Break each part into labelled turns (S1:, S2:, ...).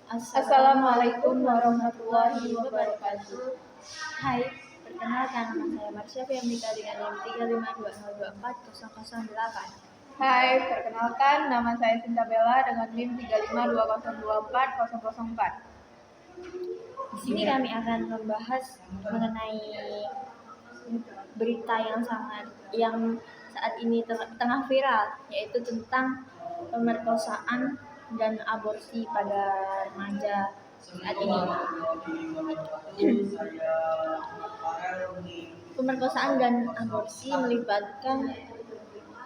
S1: Assalamualaikum warahmatullahi wabarakatuh.
S2: Hai, perkenalkan nama saya Marsha Fiamrika dengan NIM 352024008.
S1: Hai, perkenalkan nama saya Sinta Bella dengan NIM 352024004.
S2: Di sini kami akan membahas mengenai berita yang saat ini tengah viral, yaitu tentang pemerkosaan dan aborsi pada remaja saat ini. Pemerkosaan dan aborsi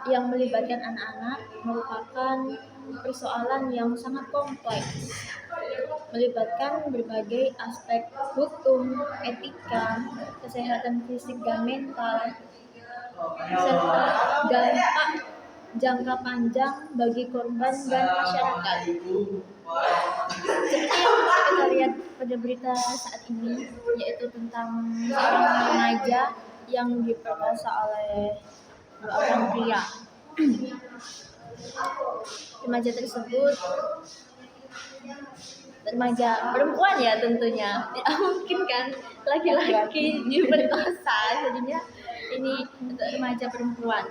S2: yang melibatkan anak-anak merupakan persoalan yang sangat kompleks, melibatkan berbagai aspek hukum, etika, kesehatan fisik dan mental, serta dampak jangka panjang bagi korban dan masyarakat. Seperti yang kita lihat pada berita saat ini, yaitu tentang seorang remaja yang diperkosa oleh dua orang pria. Remaja tersebut remaja perempuan ya tentunya, tidak mungkin kan laki-laki diperkosa, jadinya ini untuk remaja perempuan.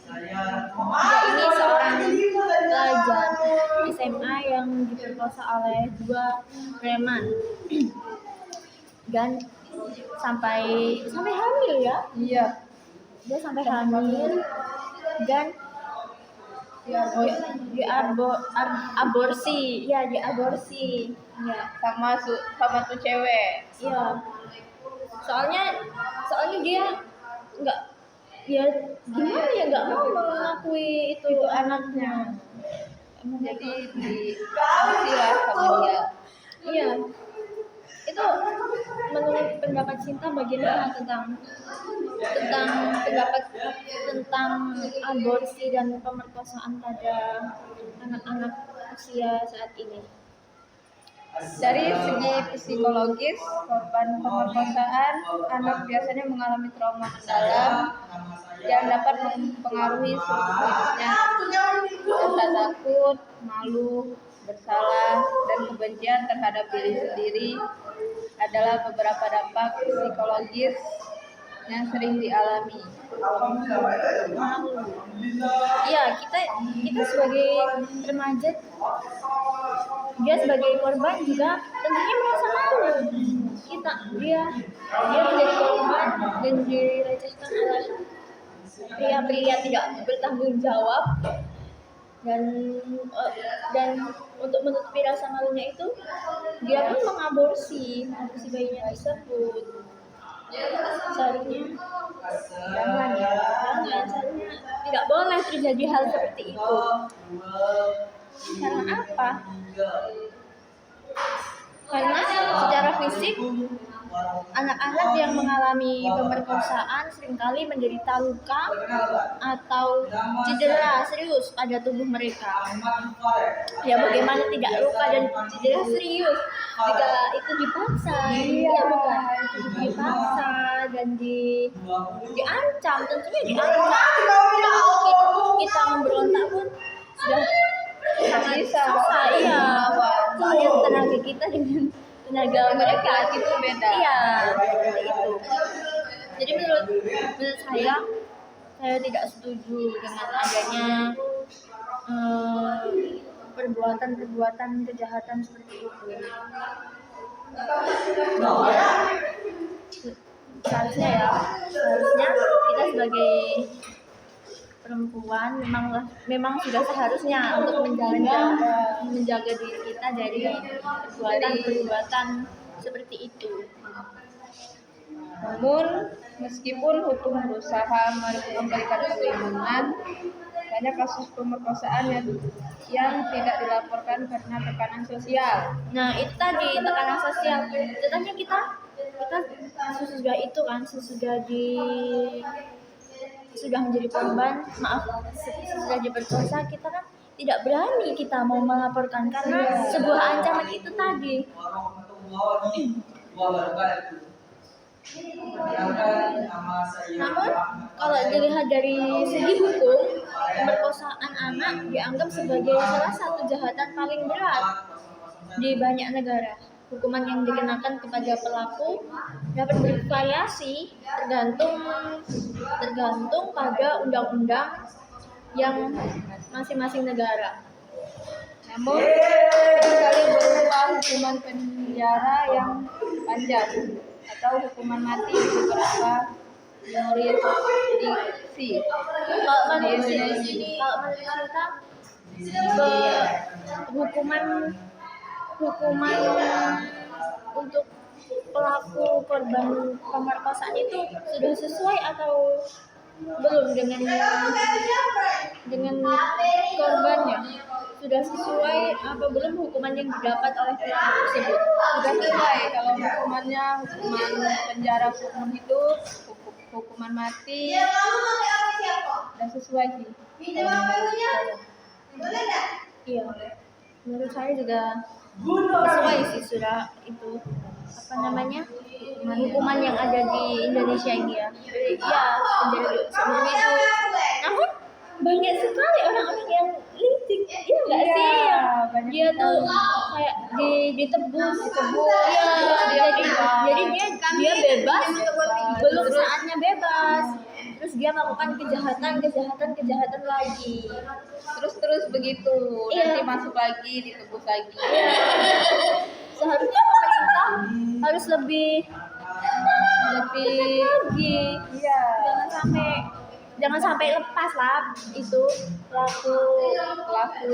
S2: Ini seorang pelajar SMA yang diperkosa oleh dua preman dan sampai hamil ya.
S1: Iya.
S2: Dia sampai hamil dan diaborsi ya
S1: Sama tuh cewek.
S2: iya, soalnya dia nggak mau mengakui itu anaknya.
S1: Jadi diaborsi lah sama dia.
S2: Iya, itu menurut pendapat Sinta bagaimana tentang pendapat tentang aborsi dan pemerkosaan pada anak-anak usia saat ini?
S1: Dari segi psikologis, korban pemerkosaan anak biasanya mengalami trauma mendalam yang dapat mempengaruhi seluruh hidupnya. Rasa takut, malu, bersalah, dan kebencian terhadap diri sendiri adalah beberapa dampak psikologis yang sering dialami.
S2: Iya, kita sebagai remaja, dia sebagai korban juga tentunya merasa malu. Dia menjadi korban dan dilecehkan oleh pria-pria tidak bertanggung jawab, dan untuk menutupi rasa malunya itu dia pun mengaborsi bayinya tersebut. Seharusnya tidak boleh terjadi hal seperti itu. Karena apa? Karena secara fisik anak-anak yang mengalami pemerkosaan seringkali menderita luka atau cedera serius pada tubuh mereka. Ya bagaimana tidak luka dan cedera serius jika itu dipaksa, dipaksa dan diancam, tentunya diancam. Kita memberontak pun sudah sangat susah, iya. Soalnya tenaga kita dengan tenaga mereka
S1: itu beda.
S2: Iya, seperti itu. Jadi menurut saya tidak setuju dengan adanya perbuatan kejahatan seperti itu. Seharusnya kita sebagai perempuan memang sudah seharusnya untuk menjaga diri kita dari perbuatan seperti itu.
S1: Namun, meskipun hukum berusaha memberikan perlindungan, banyak kasus pemerkosaan yang tidak dilaporkan karena tekanan sosial.
S2: Nah, itu tadi tekanan sosial. Contohnya kita sudah menjadi korban, sudah diperkosa, kita kan tidak berani kita mau melaporkan karena sebuah ancaman itu tadi. Namun kalau dilihat dari segi hukum, pemerkosaan anak dianggap sebagai salah satu kejahatan paling berat di banyak negara. Hukuman yang dikenakan kepada pelaku dapat bervariasi tergantung pada undang-undang yang masing-masing negara.
S1: Namun seringkali berupa hukuman penjara yang panjang atau hukuman mati di beberapa jurisdiksi.
S2: Kalau menurut kita hukuman untuk pelaku korban pemerkosaan itu sudah sesuai atau belum dengan korbannya? Sudah sesuai apa belum hukuman yang didapat oleh pelaku tersebut?
S1: Sudah sesuai kalau hukuman penjara seumur hidup, hukuman mati, sudah sesuai sih.
S2: Iya, menurut saya juga sesuai sih sudah itu hukuman yang ada di Indonesia ini ya. Iya, penjara seumur hidup. Namun banyak sekali orang-orang yang licik, iya nggak sih?
S1: Iya, banyak
S2: Dia tuh kayak ditebus, iya, jadi dia bebas, belum saatnya bebas. Terus dia melakukan kejahatan lagi.
S1: Terus begitu,
S2: Iya.
S1: nanti masuk lagi, ditebus lagi.
S2: Seharusnya pemerintah harus lebih lagi.
S1: Iya.
S2: Jangan sampai lepas lah itu pelaku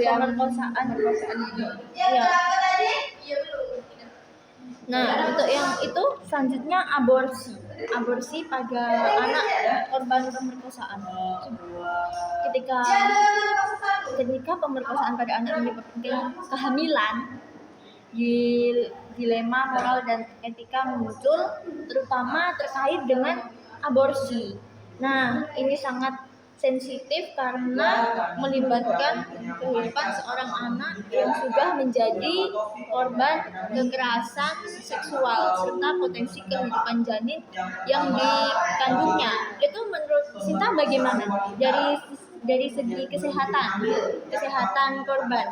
S1: yang
S2: pemerkosaan
S1: ini.
S2: Iya. Nah, untuk yang itu selanjutnya aborsi pada anak korban pemerkosaan. Ketika pemerkosaan pada anak menyebabkan kehamilan, dilema moral dan etika muncul, terutama terkait dengan aborsi. Nah, ini sangat sensitif karena melibatkan kehidupan seorang anak yang sudah menjadi korban kekerasan seksual serta potensi kehidupan janin yang dikandungnya. Itu menurut Sinta bagaimana dari segi kesehatan korban?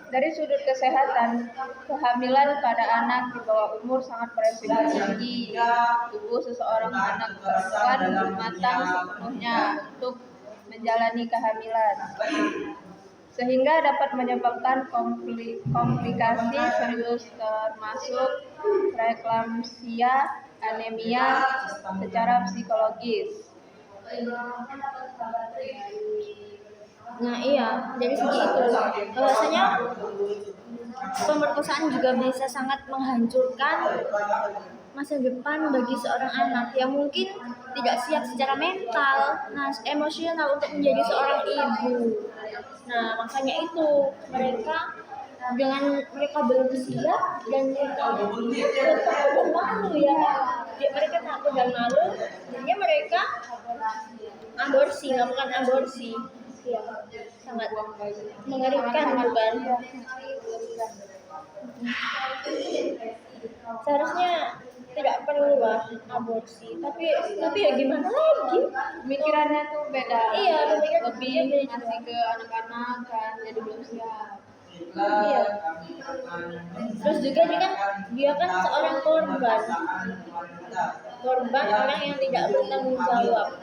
S1: Dari sudut kesehatan, kehamilan pada anak di bawah umur sangat beresiko tinggi. Tubuh seseorang anak perempuan belum matang sepenuhnya untuk menjalani kehamilan, sehingga dapat menyebabkan komplikasi serius termasuk preeklamsia, anemia secara psikologis.
S2: Nah iya, dari segi itu bahwasanya pemerkosaan juga bisa sangat menghancurkan masa depan bagi seorang anak yang mungkin tidak siap secara mental, emosional untuk menjadi seorang ibu. Nah makanya itu mereka belum siap dan takut dan malu ya. Mereka takut dan malu, jadinya mereka melakukan aborsi. Ya, sangat mengerikan bukan? Seharusnya tidak perlu lah aborsi, tapi ya gimana lagi?
S1: Pemikirannya tuh beda.
S2: Iya,
S1: lebih masih ke anak-anak kan, jadi belum siap.
S2: Iya. Terus juga dia kan seorang korban orang yang tidak bertanggung jawab.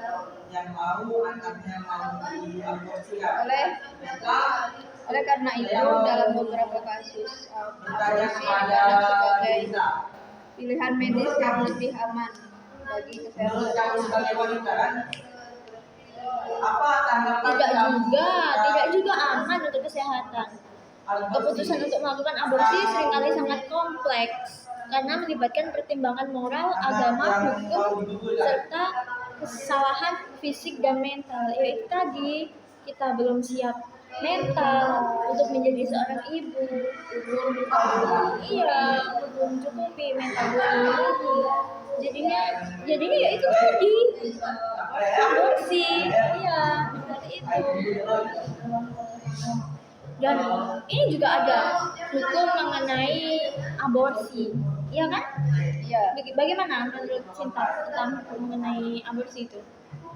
S1: Oleh karena itu dalam beberapa kasus aborsi dianggap sebagai pilihan medis yang lebih aman bagi kesehatan.
S2: Tidak juga aman untuk kesehatan. Keputusan untuk melakukan aborsi seringkali sangat kompleks karena melibatkan pertimbangan moral, agama, hukum, serta kesalahan fisik dan mental. Yaitu tadi kita belum siap mental untuk menjadi seorang ibu. Iya, belum cukupi mental ibu. Jadinya ya itu tadi aborsi. Iya, seperti itu. Dan ini juga ada hukum mengenai aborsi, iya kan?
S1: Iya.
S2: Bagaimana menurut Sinta tentang hukum mengenai aborsi itu?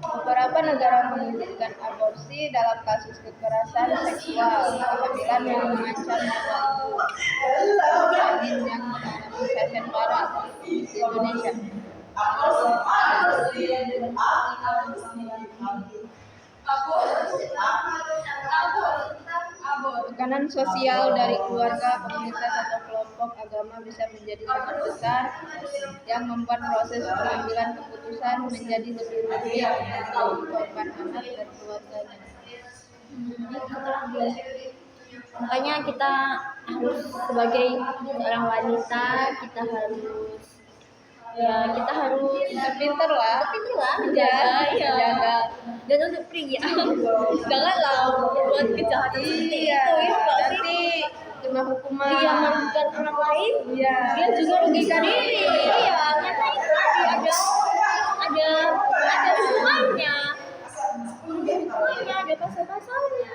S1: Beberapa negara mengizinkan aborsi dalam kasus kekerasan seksual, kehamilan yang mengancam nyawa ibu, janin yang mengalami sesen parah di Indonesia. Tekanan sosial dari keluarga, komunitas, atau kelompok agama bisa menjadi sangat besar yang membuat proses pengambilan keputusan menjadi lebih rumit bagi korban anak dan keluarganya.
S2: Makanya kita harus sebagai seorang wanita kita harus
S1: Pinter lah
S2: menjaga
S1: menjaga.
S2: dan untuk pria janganlah membuat kejahatan seperti
S1: Iya,
S2: itu ya Mbak.
S1: nanti kena hukuman.
S2: Dia merugikan orang lain,
S1: Iya,
S2: dia juga rugikan diri. Iya, karena itu tadi ada hukumannya, ada pasal-pasalnya.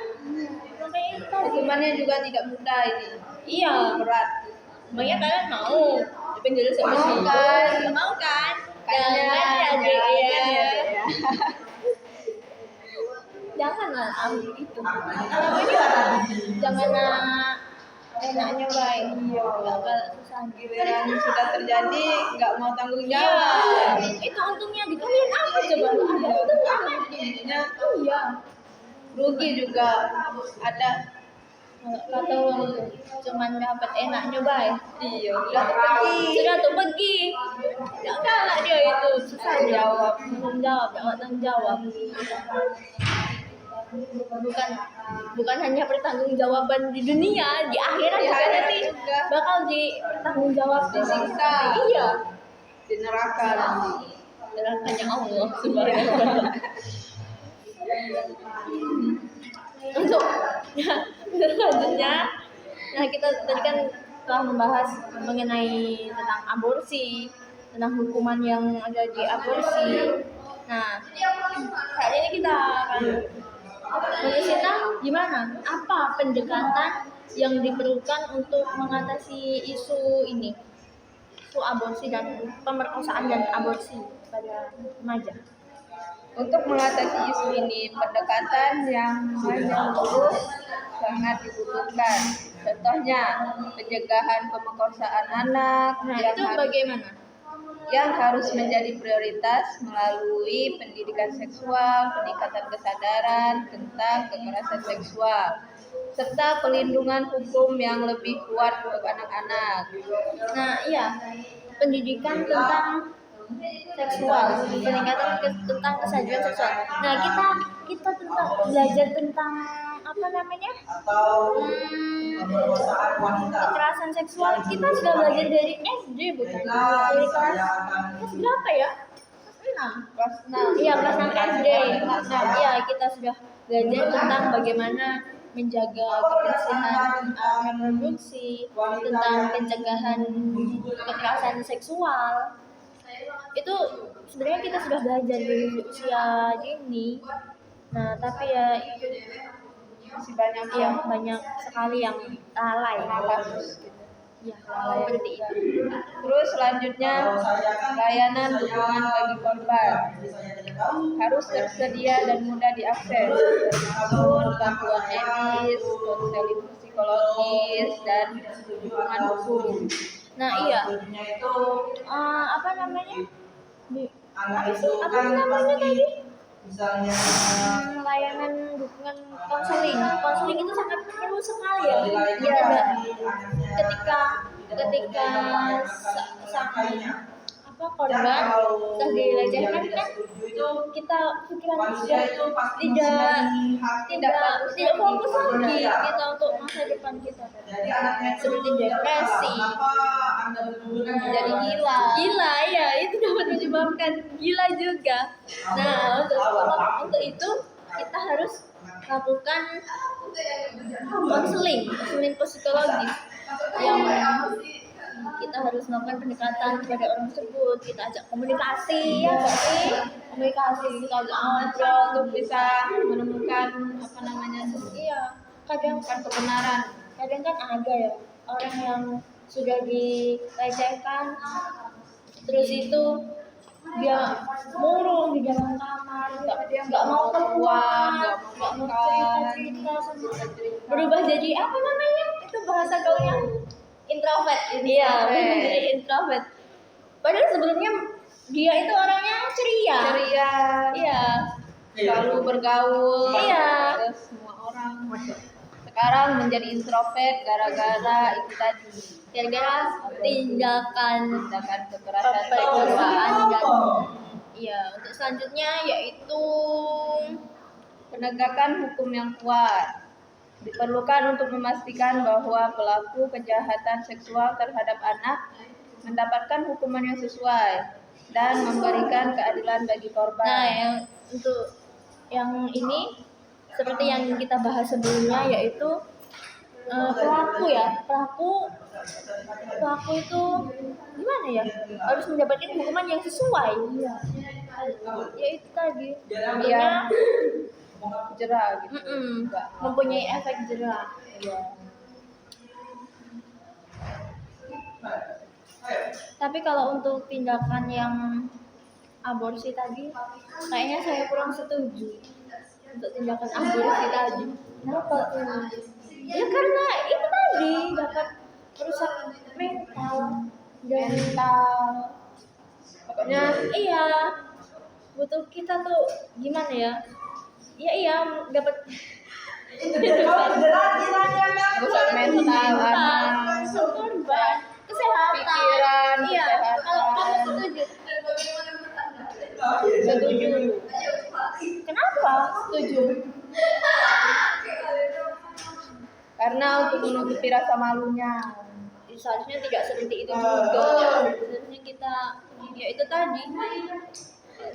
S2: Makanya itu tadi.
S1: hukumannya juga tidak mudah ini,
S2: Iya,
S1: berat.
S2: makanya kalian mau dipenjara sama
S1: Mau
S2: dia.
S1: kan?
S2: Mau kan?
S1: Kayaknya
S2: Jangan ya, Dek, ya.
S1: ya.
S2: Janganlah ambil itu. Janganlah enaknya baik. Bakal susah.
S1: Giliran sudah terjadi nggak mau tanggung
S2: Iya,
S1: jawab.
S2: itu untungnya di kalian apa coba? Ada untungnya kan?
S1: Intinya
S2: Iya.
S1: rugi juga ada.
S2: Kata orang tuh, cuman dapat enaknya baik.
S1: Iya, sudah
S2: Sudah tuh pergi. Janganlah dia itu susah jawab, tanggung jawab. Bukan hanya pertanggungjawaban di dunia, di akhirat
S1: Di
S2: juga
S1: akhirat
S2: nanti
S1: juga.
S2: bakal dipertanggungjawab
S1: Disiksa.
S2: Iya,
S1: di neraka nanti.
S2: nerakanya Allah subhanahu wa ta'ala. Untuk selanjutnya, nah kita tadi kan telah membahas mengenai tentang aborsi, tentang hukuman yang ada di aborsi. Nah, kali ini kita akan mengisahkan gimana, apa pendekatan yang diperlukan untuk mengatasi isu ini, isu aborsi dan pemerkosaan dan aborsi pada remaja.
S1: Untuk mengatasi isu ini, pendekatan yang menyeluruh sangat dibutuhkan. Contohnya, pencegahan pemerkosaan anak
S2: Nah, itu bagaimana?
S1: yang harus menjadi prioritas melalui pendidikan seksual, peningkatan kesadaran tentang kekerasan seksual, serta pelindungan hukum yang lebih kuat untuk anak-anak.
S2: Nah, iya, pendidikan tentang seksual, peningkatan tentang kesadaran seksual. Nah, kita tentang belajar tentang apa namanya? Kekerasan seksual kita sudah belajar dari SD bukan? Dari kelas berapa ya? Kelas 6. Iya, kelas 6 SD. Iya, kita sudah belajar tentang bagaimana menjaga kebersihan reproduksi, tentang pencegahan kekerasan seksual. Itu sebenarnya kita sudah belajar dari usia dini. Nah, tapi ya itu
S1: Masih banyak
S2: banyak sekali yang lalai. Ya, seperti itu.
S1: Terus selanjutnya, layanan dukungan bagi korban harus tersedia dan mudah diakses, termasuk bantuan medis, konseling psikologis, dan dukungan hukum.
S2: Nah, iya. Apa namanya? Apa namanya tadi? Layanan dukungan konseling. Konseling itu sangat perlu sekali ya.
S1: Iya.
S2: Ketika sang korban sudah dilecehkan kan, kita pikiran sudah tidak fokus lagi kita untuk masa depan kita, seperti depresi,
S1: Jadi gila.
S2: ya itu dapat menyebabkan gila juga. Nah, untuk itu kita harus lakukan konseling psikologis yang kita harus melakukan pendekatan kepada orang tersebut, kita ajak komunikasi, ya komunikasi, kita ajak ngobrol
S1: Untuk bisa menemukan apa namanya,
S2: iya, kadang
S1: kebenaran.
S2: kan ada ya orang yang sudah dilecehkan terus itu dia murung di dalam kamar, nggak mau keluar, nggak mau cerita sama, berubah jadi apa namanya itu bahasa gaulnya introvert. Iya, jadi introvert. Padahal sebelumnya dia itu orangnya ceria. Iya.
S1: Selalu bergaul.
S2: Iya.
S1: Ke semua orang. Sekarang menjadi introvert gara-gara itu tadi.
S2: Gara-gara tindakan
S1: Kekerasan
S2: perkosaan
S1: seksual.
S2: dan iya, untuk selanjutnya yaitu
S1: Penegakan hukum yang kuat diperlukan untuk memastikan bahwa pelaku kejahatan seksual terhadap anak mendapatkan hukuman yang sesuai dan memberikan keadilan bagi korban.
S2: nah yang ini seperti yang kita bahas sebelumnya yaitu pelaku itu gimana ya, harus mendapatkan hukuman yang sesuai. Ya itu tadi
S1: Iya. Jerah gitu.
S2: mempunyai efek jerah. Tapi kalau untuk tindakan yang aborsi tadi, kayaknya saya kurang setuju untuk tindakan aborsi tadi. Kenapa? Ya karena itu tadi dapat merusak mental. Pokoknya iya, butuh kita tuh gimana ya? Iya dapat
S1: Rusak mental anak,
S2: korban kesehatan.
S1: pikiran,
S2: Iya, kalau kamu setuju. Kenapa setuju?
S1: karena untuk menutupi rasa malunya.
S2: Seharusnya tidak seperti itu juga. Seharusnya kita ya itu tadi.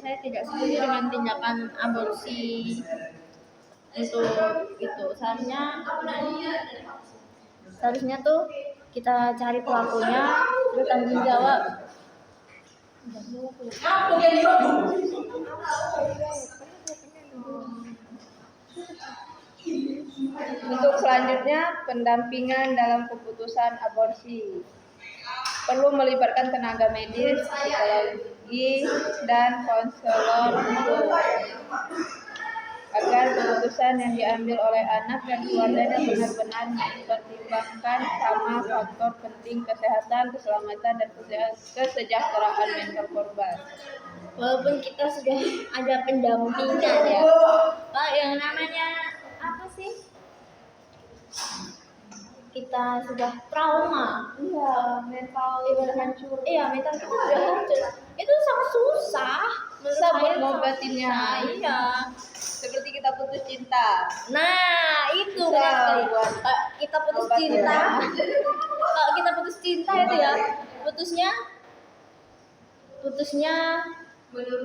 S2: Saya tidak setuju dengan tindakan aborsi untuk itu. Seharusnya tuh kita cari pelakunya, bertanggung jawab.
S1: Untuk selanjutnya, pendampingan dalam keputusan aborsi perlu melibatkan tenaga medis, psikologi, dan konselor hukum agar keputusan yang diambil oleh anak dan keluarganya benar-benar mempertimbangkan sama faktor penting kesehatan, keselamatan, dan kesejahteraan mental korban.
S2: Walaupun kita sudah ada pendampingan ya, Pak, yang namanya apa sih? Kita sudah trauma,
S1: Mental hancur.
S2: iya mental kita sudah hancur. Itu sangat susah
S1: Susah buat ngobatinnya.
S2: Iya.
S1: Seperti kita putus cinta.
S2: Nah itu
S1: Susah
S2: benar sekali.
S1: buat
S2: Kita putus
S1: obatnya.
S2: cinta. Kalau kita putus cinta itu ya, putusnya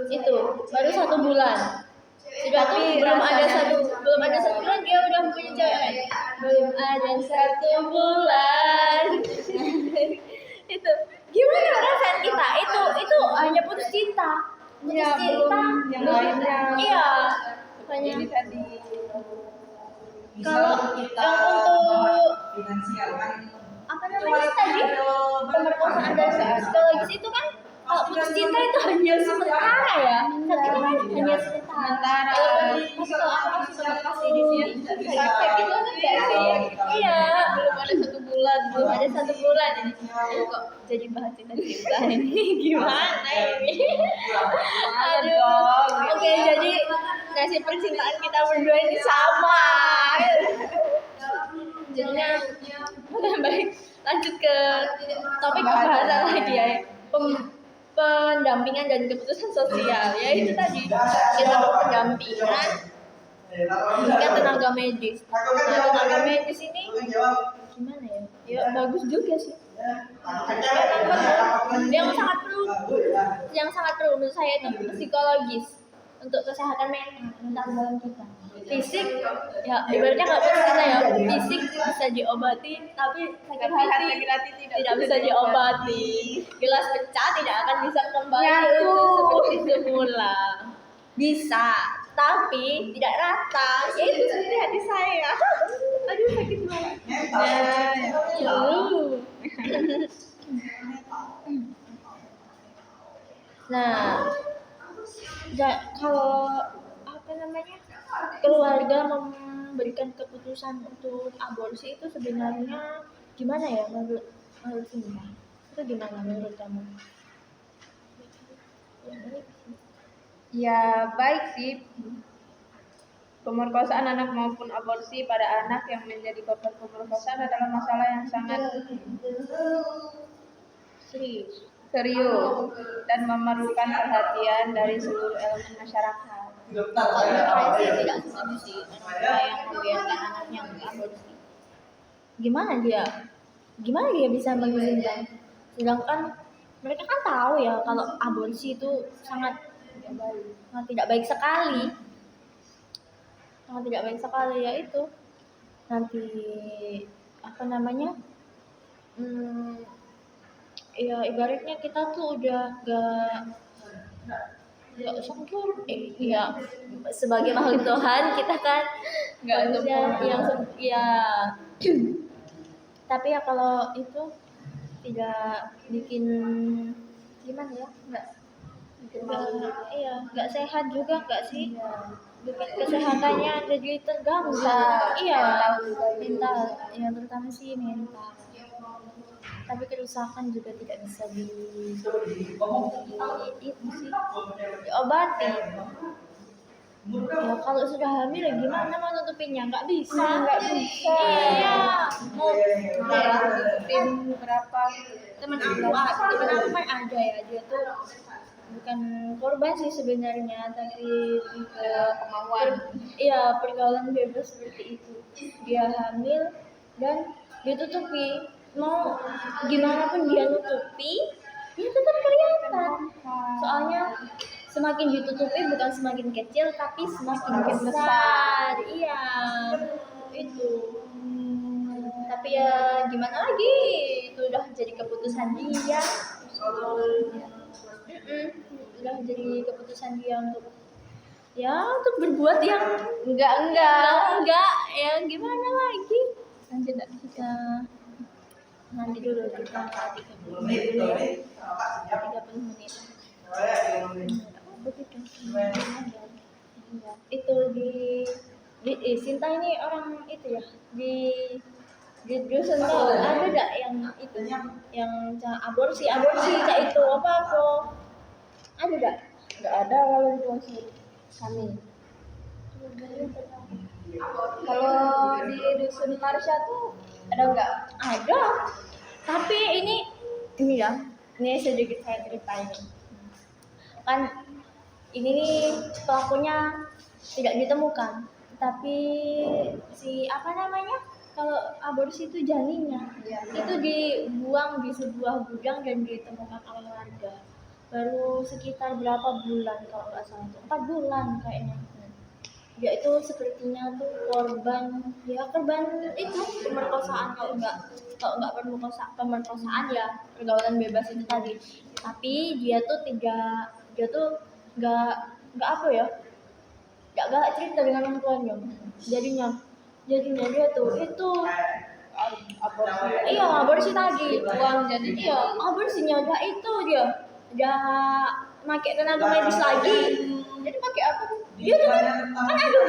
S2: itu baru 1 bulan. Sudah tuh
S1: Tapi
S2: belum ada
S1: rasanya-
S2: satu bulan dia udah punya cewek. Belum ada 1 bulan. Itu gimana perasaan kita? Itu hanya putus cinta. Putus
S1: Ya,
S2: cinta.
S1: belum yang lainnya.
S2: Iya.
S1: Ini
S2: Hanya
S1: tadi.
S2: kalau yang untuk apa namanya tadi pemerkosaan dan psikologis itu kan kalau putus cinta itu hanya sementara ya, tapi kan hanya sementara. Kalau aku sudah kasih di sini, kayak gitu kan kayak iya,
S1: Belum ada 1 bulan.
S2: belum ada 1 bulan ini. Kok jadi bahas cinta ini gimana ini? Aduh. Oke, jadi nasib percintaan kita berdua ini sama. Jadinya baik, lanjut ke topik pembahasan lagi ya. Pendampingan dan keputusan sosial, ya itu tadi kita perlu pendampingan hingga tenaga medis. Nah, tenaga medis ini gimana ya? Ya bagus juga sih. Yang sangat perlu menurut saya itu psikologis untuk kesehatan mental dalam kita. Fisik ya ibaratnya nggak bisa ya, fisik bisa diobati tapi sakit hati tidak bisa diobati. Gelas pecah tidak akan bisa kembali seperti semula. Bisa tapi tidak rata, ya itu seperti hati saya. Aduh sakit banget. Nah Kalau apa namanya, keluarga memberikan keputusan untuk aborsi itu sebenarnya gimana ya menurut Sinta? Itu gimana menurut kamu? Ya, baik sih.
S1: Ya baik sih. Pemerkosaan anak maupun aborsi pada anak yang menjadi korban pemerkosaan adalah masalah yang sangat
S2: Serius.
S1: serius dan memerlukan perhatian dari seluruh elemen masyarakat.
S2: Kalau saya sih tidak setuju sih orang tua yang membiarkan anaknya untuk aborsi. Gimana dia bisa mengizinkan? Sedangkan mereka kan tahu ya kalau aborsi itu sangat tidak baik sekali. Sangat tidak baik sekali, ya itu nanti apa namanya? Ya ibaratnya kita tuh udah gak sempurna, ya sebagai makhluk Tuhan kita kan
S1: Nggak
S2: manusia
S1: sempurna.
S2: yang ya tapi ya kalau itu tidak bikin gimana ya, nggak sehat juga nggak sih, bikin kesehatannya jadi terganggu. Iya, mental ya, terutama sih mental. Tapi kerusakan juga tidak bisa itu sih diobati. Ya kalau sudah hamil ya gimana mau nutupinnya, nggak bisa. Iya, mau
S1: Tim berapa?
S2: teman aku kan ada ya, dia tuh bukan korban sih sebenarnya, tapi lebih ke
S1: Kemauan.
S2: iya, pergaulan bebas seperti itu. Dia hamil dan dia tutupi, mau gimana pun dia nutupi dia tetap kelihatan. Soalnya semakin ditutupi bukan semakin kecil tapi semakin besar. Iya, itu. Tapi ya gimana lagi, itu udah jadi keputusan dia. Udah jadi keputusan dia untuk untuk berbuat yang enggak ya, gimana lagi.
S1: Lanjut nggak?
S2: Kita nanti dulu, kita 30 menit dulu ya, 30 menit. Itu di Sinta ini orang itu ya, di dusun tahu ada gak yang itu yang aborsi cak itu apa ada gak?
S1: Nggak ada kalau di dusun kami. Kalau di dusun Marsha tuh ada nggak?
S2: Ada, tapi ini ya, ini sedikit saya ceritain kan. Ini nih pelakunya tidak ditemukan, tapi si apa namanya, kalau aborsi itu janinnya itu dibuang di sebuah gudang dan ditemukan oleh warga baru sekitar berapa bulan, kalau nggak salah itu 4 bulan kayaknya. Dia itu sepertinya tuh korban itu pemerkosaan, kalau nggak pemerkosaan ya pergaulan bebas itu tadi. Tapi dia tuh nggak apa ya, nggak cerita dengan orang tuanya. Jadinya dia tuh itu
S1: Aborsi.
S2: aborsi tadi,
S1: Buang jadi
S2: aborsinya dia pakai tenaga medis lagi.
S1: Jadi pakai apa tuh?
S2: Dia tuh kan ada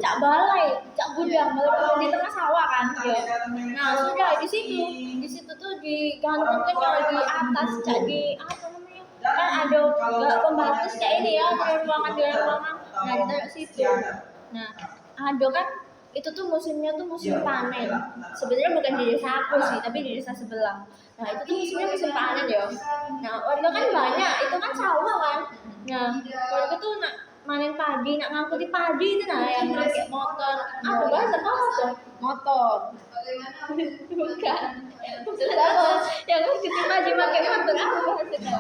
S2: cak balai, cak gudang di tengah sawah kan ya. Nah sudah di situ tuh digantungkan di atas, cak di apa namanya, kan ada nggak pembatas kayak ini ya, ada ruangan. Nah ditaruh situ. Nah ada kan, itu tuh musimnya tuh musim panen. Sebenarnya bukan di desa aku sih, tapi di desa sebelah. Nah itu tuh musimnya musim panen ya. Nah warga kan banyak, itu kan sawah kan. Nah warga tuh nak manen padi, nak ngangkuti padi itu nah yang pakai motor. Apa bahasa motor?
S1: Motor.
S2: Bukan. Terus yang ngangkuti padi pakai motor apa bahasa?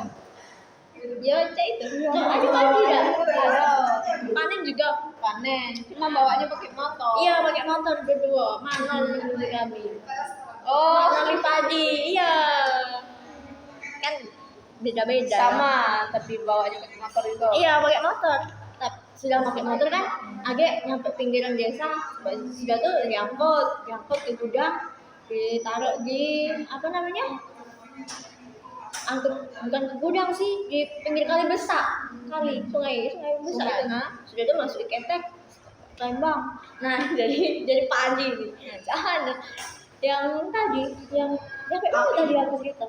S2: Ya cek itu. Ada padi ya? Panen juga.
S1: Panen. Cuma bawanya pakai motor.
S2: Iya pakai motor berdua, mana dulu kami. Oh, nanti padi, iya. Kan beda-beda.
S1: Sama, tapi bawanya pakai motor itu.
S2: Iya pakai motor. Sudah pakai motor kan, agak nyampe pinggiran desa, sudah tuh diangkut ke gudang, ditaruh di apa namanya? Angkut bukan ke gudang sih, di pinggir kali besar. kali sungai besar itu. Nah sudah itu masuk ketek Lembang. Nah jadi padi nih. Nah, jangan yang tadi yang kayak mana tadi aku cerita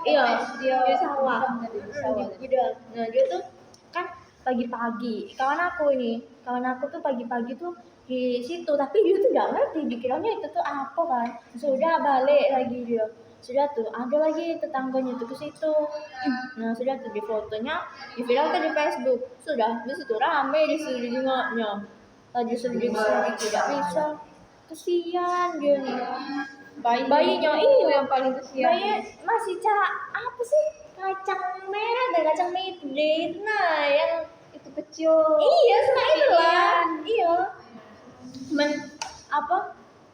S2: iya dia sawah udah. Nah dia tuh kan pagi-pagi kawan aku tuh pagi-pagi tuh di situ, tapi dia tuh nggak ngerti, dikiranya itu tuh apa kan. Sudah balik lagi dia, sudah tuh ada lagi tetangganya tuh ke situ. Nah sudah tuh di fotonya diviralkan di Facebook, sudah di situ rame di jengoknya. Tadi sedikit tidak bisa, kesian dia nih. Bayinya
S1: itu yang paling kesian.
S2: bayi masih apa sih, kacang merah dan kacang mede. Nah yang
S1: Itu kecil.
S2: iya sama itulah iya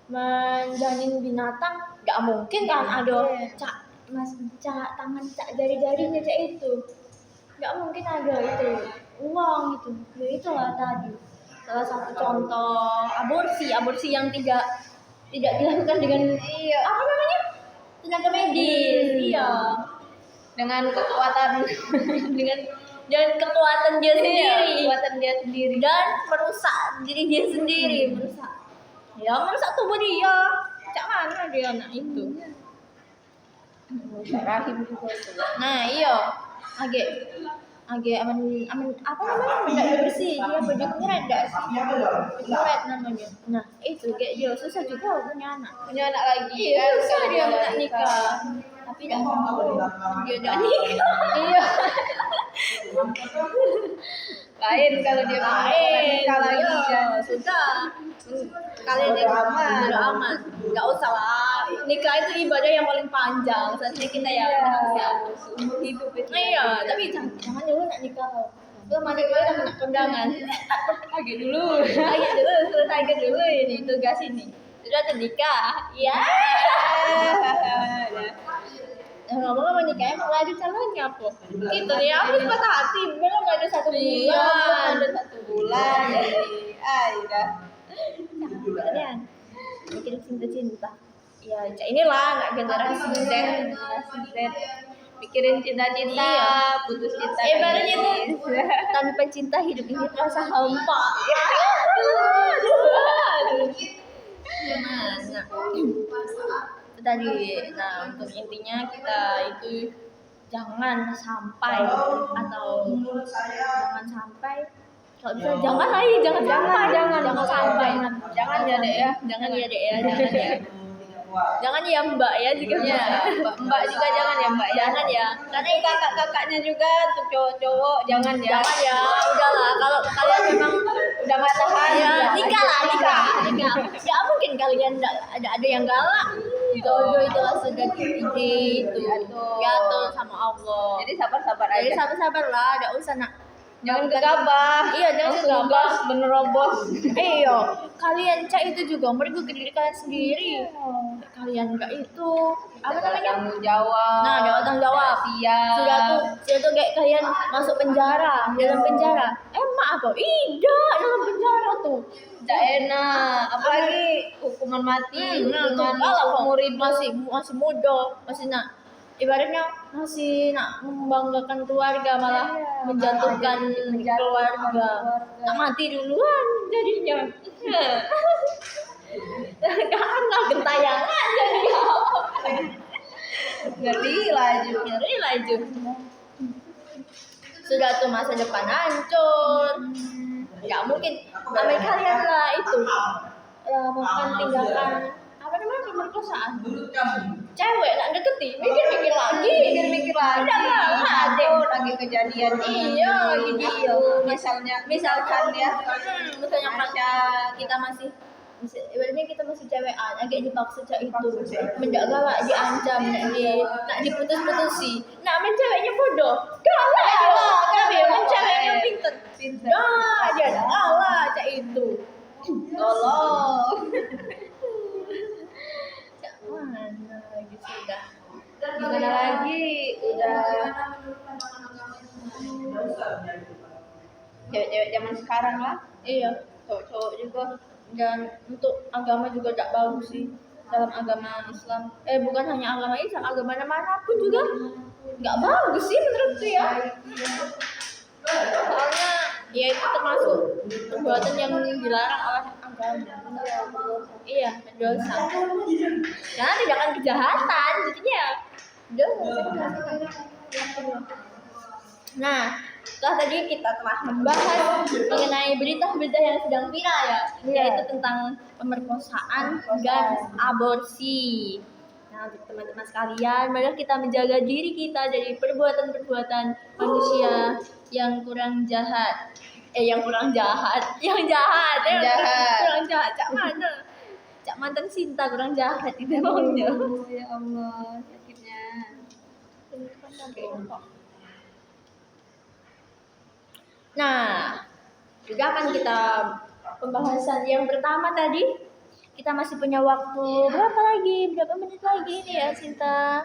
S2: menjanin binatang nggak mungkin kan ada tangan jari-jarinya itu nggak mungkin ada itu uang itu ya itulah tadi salah satu contoh aborsi yang tidak dilakukan dengan apa namanya tenaga medis
S1: Dengan kekuatan
S2: dengan kekuatan dia sendiri
S1: kekuatan dia sendiri.
S2: dan merusak diri dia sendiri, merusak tubuh dia. Cak mana dia anak itu?
S1: Merusak rahim juga itu.
S2: Nah iya, agak aman apa namanya, tidak bersih, dia baju kuret enggak sih? Kuret namanya. Nah itu kayak dia susah juga punya anak lagi. Iya susah dia nak nikah, tapi tidak mau dia tidak nikah. Iya.
S1: Lain kalau dia
S2: Nikah lagi
S1: kan.
S2: sudah kalian yang aman nggak usah lah, nikah itu ibadah yang paling panjang seharusnya kita ya
S1: Seumur hidup itu.
S2: iya tapi jangan dulu nak nikah lu mandi dulu nak kondangan
S1: Lagi dulu.
S2: selesai dulu ini tugas ini sudah ternikah ya. Ngomong nikah emang gak ada calonnya apa gitu ya, aku patah hati belum ada 1 bulan.
S1: Ada 1 bulan jadi udah.
S2: Kalian mikir cinta ya inilah nggak generasi Z
S1: Mikirin cinta-cinta,
S2: Iya.
S1: putus cinta.
S2: Ibaratnya tuh tanpa cinta hidup ini terasa hampa. Gimana? Tadi, nah untuk intinya kita itu jangan sampai kalau bisa jangan sampai
S1: Jangan ya dek ya.
S2: jangan ya mbak ya juga
S1: Mbak juga jangan ya mbak ya.
S2: jangan ya karena itu
S1: Kakak-kakaknya juga untuk cowok-cowok jangan ya.
S2: udahlah kalau kalian memang
S1: Udah nggak tahan.
S2: ya nikah nggak mungkin kalian ada yang galak. Jodoh itu sudah diatur sama Allah.
S1: Jadi sabar-sabar aja.
S2: Jadi sabar lah, enggak usah nak.
S1: Jangan gegabah.
S2: Iya, jangan gegabah.
S1: Menerobos.
S2: Iya, kalian cak itu juga mereka ke diri kalian sendiri. Kalian enggak itu apa namanya?
S1: Tanggung jawab.
S2: Nah, tanggung jawab.
S1: Siap.
S2: Sudah tuh kayak kalian masuk dalam penjara. Emang apa? Tidak, dalam penjara tuh.
S1: Tidak enak, apalagi hukuman mati, hukuman
S2: kalau
S1: umur hidup.
S2: masih muda, masih ibaratnya masih nak membanggakan keluarga malah menjatuhkan keluarga. Nak mati duluan jadinya. Karena gentayangan jadinya.
S1: Ngeri laju.
S2: Sudah tuh masa depan hancur. Nggak mungkin ambil kalian lah itu melakukan tindakan apa namanya pemerkosaan cewek nggak deketi mikir lagi
S1: Ada lagi kejadian
S2: iya gitu
S1: misalkan ya
S2: misalnya kita masih ibaratnya kita masih cewekan agak dipaksa cak itu menjaga lah diancam nak diputus-putusi nak menceweknya bodoh galak tapi menceweknya pinter nah dia galak cak itu
S1: tolong.
S2: cak mana lagi sudah
S1: Gimana lagi? Udah cewek-cewek zaman sekarang lah,
S2: iya
S1: cowok-cowok juga.
S2: dan untuk agama juga tidak bagus sih dalam agama Islam bukan hanya agama Islam, agama manapun juga nggak bagus sih menurutku ya. Soalnya ya itu termasuk perbuatan yang dilarang oleh agama. Iya, berdosa. Karena tindakan kejahatan, jadinya ya dosa. Nah, setelah tadi kita telah membahas mengenai berita-berita yang sedang viral ya, yaitu tentang pemerkosaan dan aborsi. Nah, untuk teman-teman sekalian, mari kita menjaga diri kita dari perbuatan-perbuatan manusia yang kurang jahat. Yang kurang jahat, yang jahat, kurang jahat. Cak mana? Cak mantan Sinta kurang jahat itu maunya.
S1: Ya Allah, sakitnya.
S2: Nah, sudah kan kita pembahasan yang pertama tadi. Kita masih punya waktu berapa menit lagi nih ya Sinta?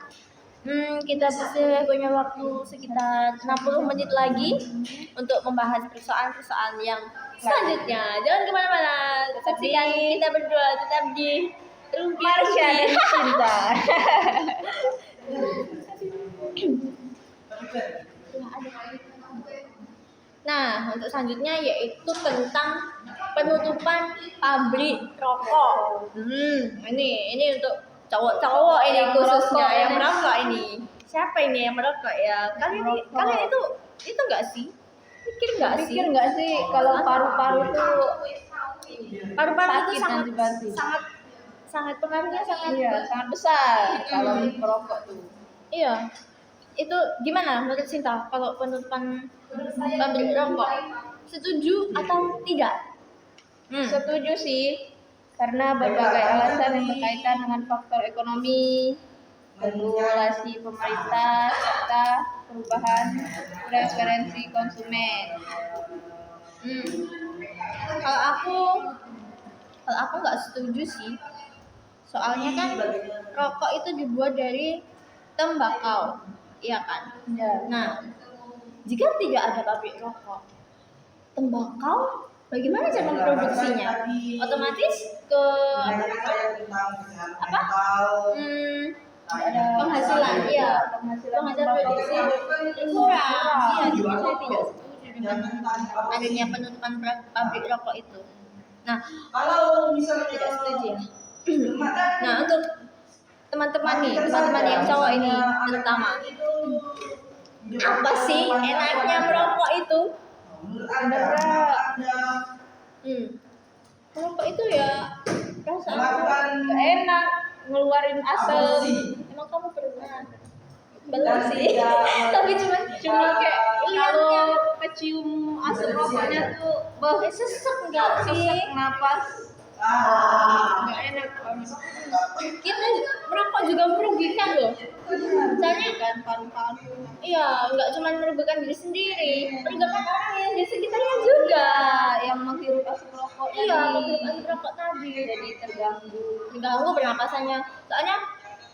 S2: Kita masih punya waktu sekitar 60 menit lagi untuk membahas persoalan-persoalan yang selanjutnya. Jangan kemana-mana, saksikan kita berdua tetap di
S1: Marsha dan Sinta.
S2: Nah, untuk selanjutnya yaitu tentang penutupan pabrik rokok. Ini untuk cowok-cowok ini
S1: Yang
S2: khususnya
S1: merokok,
S2: yang merokok ini. Siapa ini yang merokok ya? Kalian itu enggak sih? Pikir enggak sih
S1: kalau paru-paru tuh
S2: paru-paru itu
S1: sakit nanti pasti.
S2: sangat pengaruhnya sangat
S1: sangat besar kalau merokok tuh.
S2: Iya. Itu gimana menurut Sinta kalau penutupan pabrik rokok? Setuju atau tidak?
S1: Setuju sih, karena berbagai alasan yang berkaitan dengan faktor ekonomi, regulasi pemerintah, serta perubahan preferensi konsumen.
S2: Kalau aku nggak setuju sih. Soalnya kan rokok itu dibuat dari tembakau, iya kan?
S1: Ya.
S2: Nah, jika tidak ada pabrik rokok, tembakau bagaimana cara memproduksinya? Otomatis ke apa? Penghasilan, iya. Penghasilan produksi kurang. Iya, jadi saya tidak setuju dengan adanya penutupan pabrik rokok itu. Nah,
S3: Kalau misalnya
S2: tidak setuju ya. Nah, untuk teman-teman yang cowok ini terutama, apa sih enaknya merokok itu? Merokok itu ya rasanya
S1: Enak ngeluarin asam.
S2: emang kamu pernah? Belum sih. Tapi cuma kayak
S1: Kalau
S2: lihatnya
S1: kecium asam rokoknya tuh
S2: sesek enggak sih?
S1: napas nggak enak banget.
S2: Kita merokok juga merugikan loh. Misalnya
S1: Kan paru-paru.
S2: iya, enggak cuma merugikan diri sendiri, merugikan orang yang di sekitarnya juga.
S1: Yang menghirup asap rokok
S2: Iya,
S1: tadi.
S2: menghirup asap rokok tadi.
S1: Jadi
S2: Mengganggu pernapasannya. Soalnya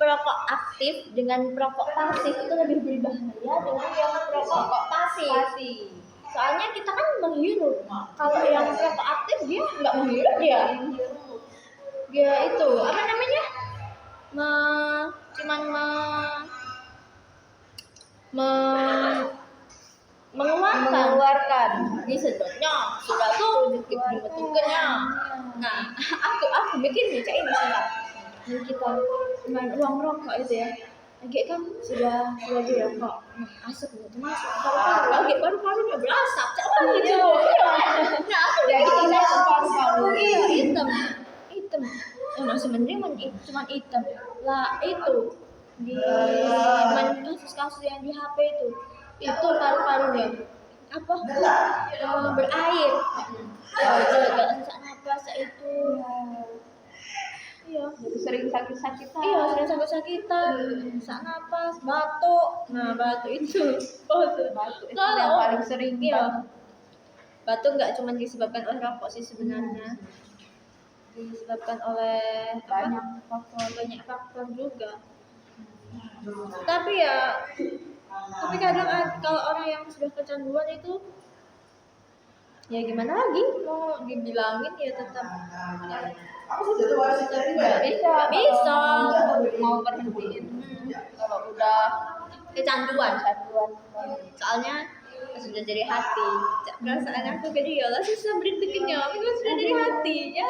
S2: perokok aktif dengan perokok pasif itu lebih berbahaya dengan yang perokok pasif. Soalnya kita kan menghirup. Kalau yang perokok aktif dia nggak menghirup dia. Dia itu apa namanya?
S1: mengeluarkan
S2: disedotnya sudah tuh dibentukannya. Nah, aku bikin baca ini sih lah. Kita main ruang rokok itu ya. Lagi kan sudah dirokok. Nah, asap itu masuk paru-paru. Lagi paru-parunya berasap. Coba lucu. Nah, aku bikin paru-paru hitam. Masih mending cuma hitam. Lah itu di kasus-kasus yang di HP itu paru-parunya apa berair gak sesak napas itu iya
S1: jadi sering sakit-sakitan.
S2: iya sering sakit-sakitan sesak napas batuk nah batuk itu
S1: Itu yang paling sering.
S2: iya batuk nggak cuma disebabkan oleh rokok sih sebenarnya disebabkan oleh banyak faktor juga tapi kadang kalau orang yang sudah kecanduan itu ya gimana lagi mau dibilangin ya tetap nggak bisa
S1: mau berhentiin kalau udah
S2: kecanduan soalnya sudah dari hati. Perasaan aku ke dia lah susah berhentinya, memang sudah dari hati. Ya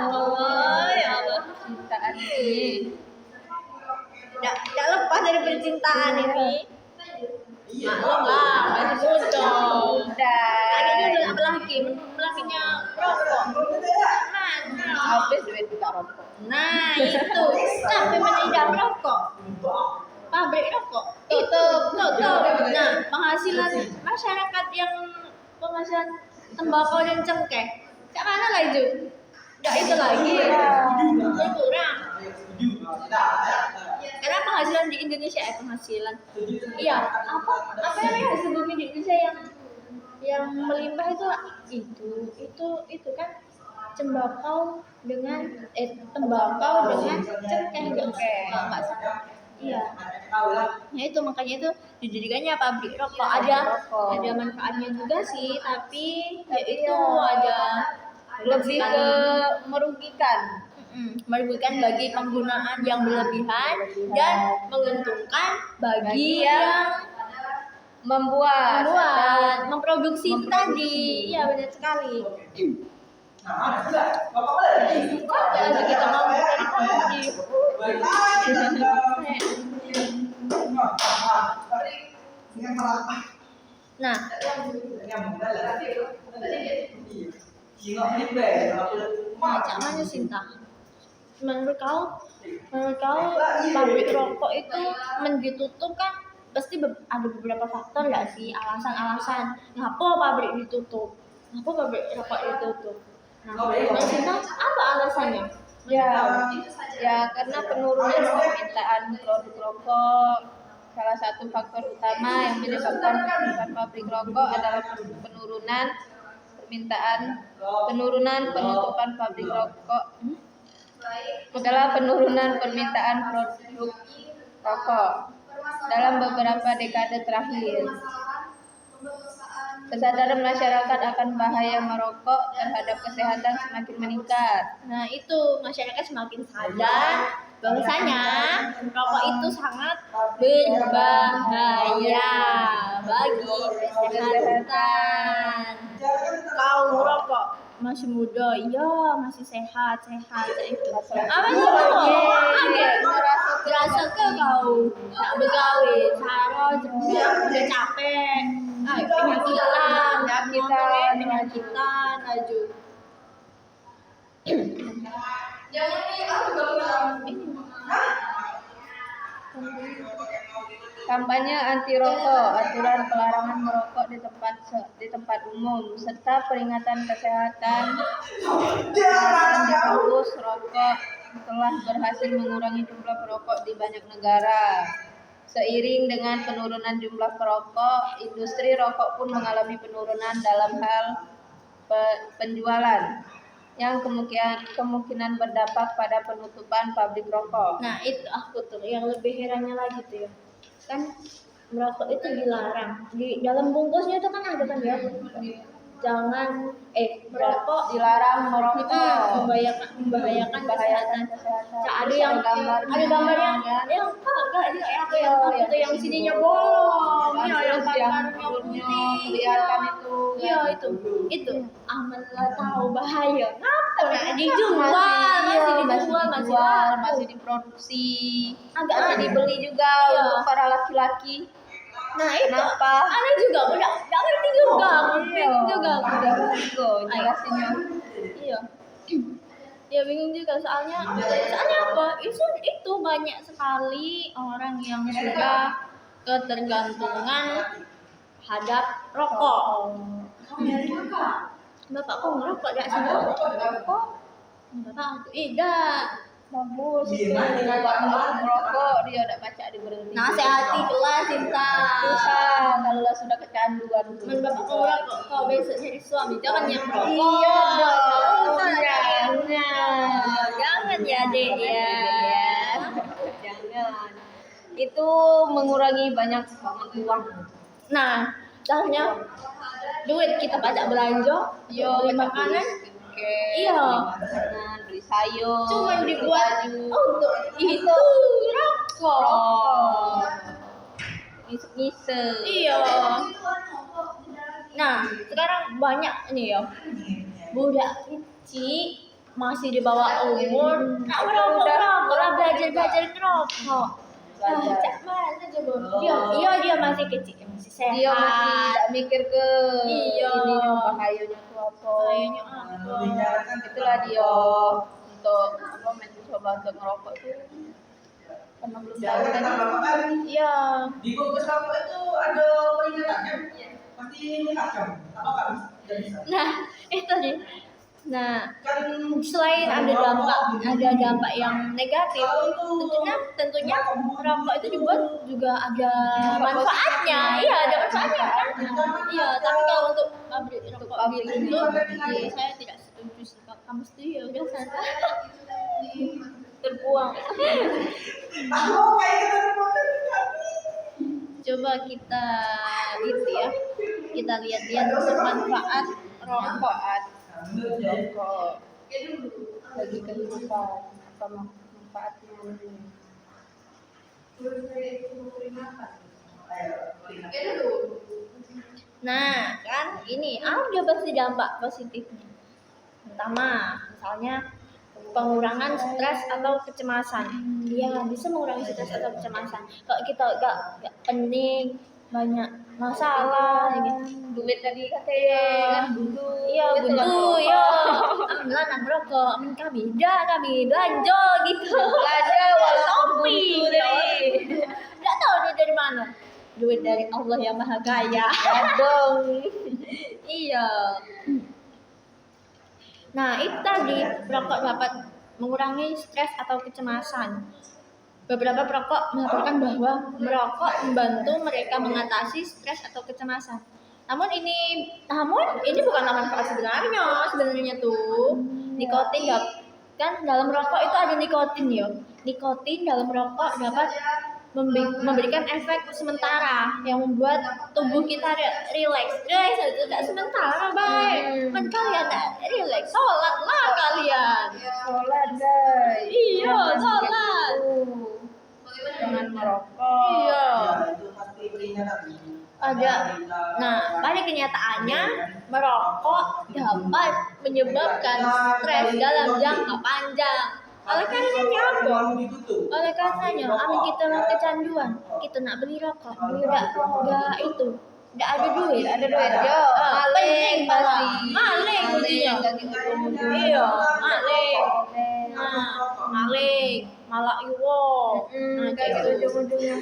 S2: Allah, ya Allah.
S1: Cintaan ini.
S2: Nggak lepas dari percintaan ini. Maklum lah, masih muda. Lagi udah apalagi, lakinya rokok.
S1: Habis duit kita rokok.
S2: Nah itu, tapi tidak merokok. Pabrik rokok tutup. Nah, penghasilan masyarakat yang penghasilan tembakau dan cengkeh, ke mana lagi? Nggak itu lagi, berkurang. Karena penghasilan di Indonesia penghasilan. Iya, apa namanya sebelumnya di Indonesia yang melimpah itu kan tembakau dengan cengkeh kalau nggak salah. Iya. Ya itu makanya itu dijadikannya pabrik rokok. Ada manfaatnya juga sih, tapi ya itu ada
S1: Lebih ke merugikan.
S2: merugikan bagi penggunaan yang berlebihan dan menguntungkan bagi yang memproduksi itu tadi. Iya benar sekali. Kalau kita ngomong dari tadi. Nah, macam mana Sinta? Menurut kau pabrik rokok itu ditutup kan pasti ada beberapa faktor nggak sih, alasan ngapa pabrik ditutup, ngapa pabrik rokok ditutup. Nah, menurut Sinta apa alasannya?
S1: Ya karena penurunan permintaan produk rokok. Salah satu faktor utama yang menyebabkan penutupan pabrik rokok adalah penurunan penutupan pabrik rokok adalah penurunan permintaan produk rokok dalam beberapa dekade terakhir. Kesadaran masyarakat akan bahaya merokok terhadap kesehatan semakin meningkat.
S2: Nah, itu masyarakat semakin sadar bahwasanya rokok itu sangat berbahaya bagi kesehatan. Kau merokok masih muda, iya masih sehat itu. Apa itu kaget? Rasa ke kau tak begawe, sarah udah capek, penyakitan aja.
S1: Kampanye anti rokok, aturan pelarangan merokok di tempat umum, serta peringatan kesehatan di kampus rokok telah berhasil mengurangi jumlah perokok di banyak negara. Seiring dengan penurunan jumlah perokok, industri rokok pun mengalami penurunan dalam hal penjualan, yang kemungkinan berdampak pada penutupan pabrik rokok.
S2: Nah itu aku tuh yang lebih herannya lagi tuh ya, kan merokok itu dilarang di dalam bungkusnya itu kan ada kan ya, jangan merokok
S1: dilarang merokok,
S2: membahayakan kesehatan. Ada yang gambarnya yang itu yang sininya bolong, yang gambarnya
S1: kelihatan itu.
S2: Iya itu aman lah tahu bahaya. Ngapa nggak dijual?
S1: Masih diproduksi,
S2: agak
S1: dibeli juga untuk para laki-laki.
S2: Nah itu
S1: kenapa?
S2: aneh juga, nggak ngerti juga, bingung juga.
S1: Jelasinnya.
S2: Iya. Ya bingung juga soalnya apa? Itu banyak sekali orang yang sudah ketergantungan terhadap rokok. Bapak kok ngerokok gak sih?
S1: Rokok?
S2: Bapak tidak.
S1: Bagus. Bapak merokok dia udah baca di berhenti.
S2: Nasihati kelas Sinta.
S1: Susah kalau sudah kecanduan.
S2: Bapak kok ngerokok, kau besok jadi suami jangan yang merokok.
S1: Iya dong.
S2: Jangan ya dek ya.
S1: Jangan. Itu mengurangi banyak uang.
S2: Nah, soalnya duit kita pajak belanja, beli makanan,
S1: beli sayur,
S2: cuma dibuat untuk itu rokok.
S1: Ngise.
S2: Iya. Nah, sekarang banyak nih ya budak kecil masih di bawah umur, nak merokok lah, belajar ngerokok. Cak mana coba? Dia masih kecil, masih sehat.
S1: Dia masih tidak mikir ke
S2: Iya.
S1: ininya bahayanya itu apa.
S2: Bahayanya apa?
S1: Itulah dia untuk apa mencoba untuk merokok itu karena belum tahu kan.
S2: Iya.
S3: Di bungkus rokok itu ada peringatannya. Pasti dikacau. Apa bisa?
S2: Nah, itu nih. Nah,
S3: Kan
S2: selain ada dampak yang negatif, tentunya rokok itu dibuat juga ada manfaatnya. Iya, ada manfaatnya kan? Iya, tapi kalau untuk pabrik rokok gitu, saya tidak setuju sih. Kalau kamu setuju ya udah sana. Terbuang.
S3: aku kayak kita
S2: Coba kita gitu ya. Kita lihat-lihat manfaat rokok.
S1: Manfaat rokok bagi kehidupan apa manfaatnya
S2: Nah, kan ini ada pasti dampak positifnya. Pertama, misalnya pengurangan stres atau kecemasan. Iya, bisa mengurangi stres atau kecemasan. Kalau kita gak pening, banyak masalah gitu.
S1: duit dari kakek kan buntu.
S2: Iya, buntu ya. Alhamdulillah nang rokok, amin kami belanja gitu.
S1: Belanja walaupun
S2: Shopping
S1: buntu dari
S2: Enggak tahu duit dari mana. Duit dari Allah yang Maha Kaya.
S1: dong.
S2: Iya. Nah, itu tadi rokok dapat mengurangi stres atau kecemasan. Beberapa perokok melaporkan bahwa merokok membantu mereka mengatasi stres atau kecemasan. Namun ini bukanlah manfaat sebenarnya tuh. Nikotin kan dalam rokok itu ada nikotin ya. Nikotin dalam rokok dapat memberikan efek sementara yang membuat tubuh kita rileks. Itu tidak sementara, baik. Men kalian tak rileks, sholatlah kalian.
S1: Sholat guys.
S2: Iya,
S1: Jangan
S2: sholat.
S1: gitu. Jangan merokok.
S2: Iya.
S3: itu pasti peringatan.
S2: Pada kenyataannya merokok dapat menyebabkan stres dalam jangka panjang. Oleh karenanya apa? Oleh karenanya, amin kita mau kecanduan, kita nak beli rokok, enggak itu, enggak ada duit,
S1: Ada duit yo.
S2: penting pasti, maling
S1: Maling
S2: intinya.
S1: kaki ujung-ujung.
S2: Iya, maling, maling, malak iwo,
S1: Kaki ujung-ujungnya.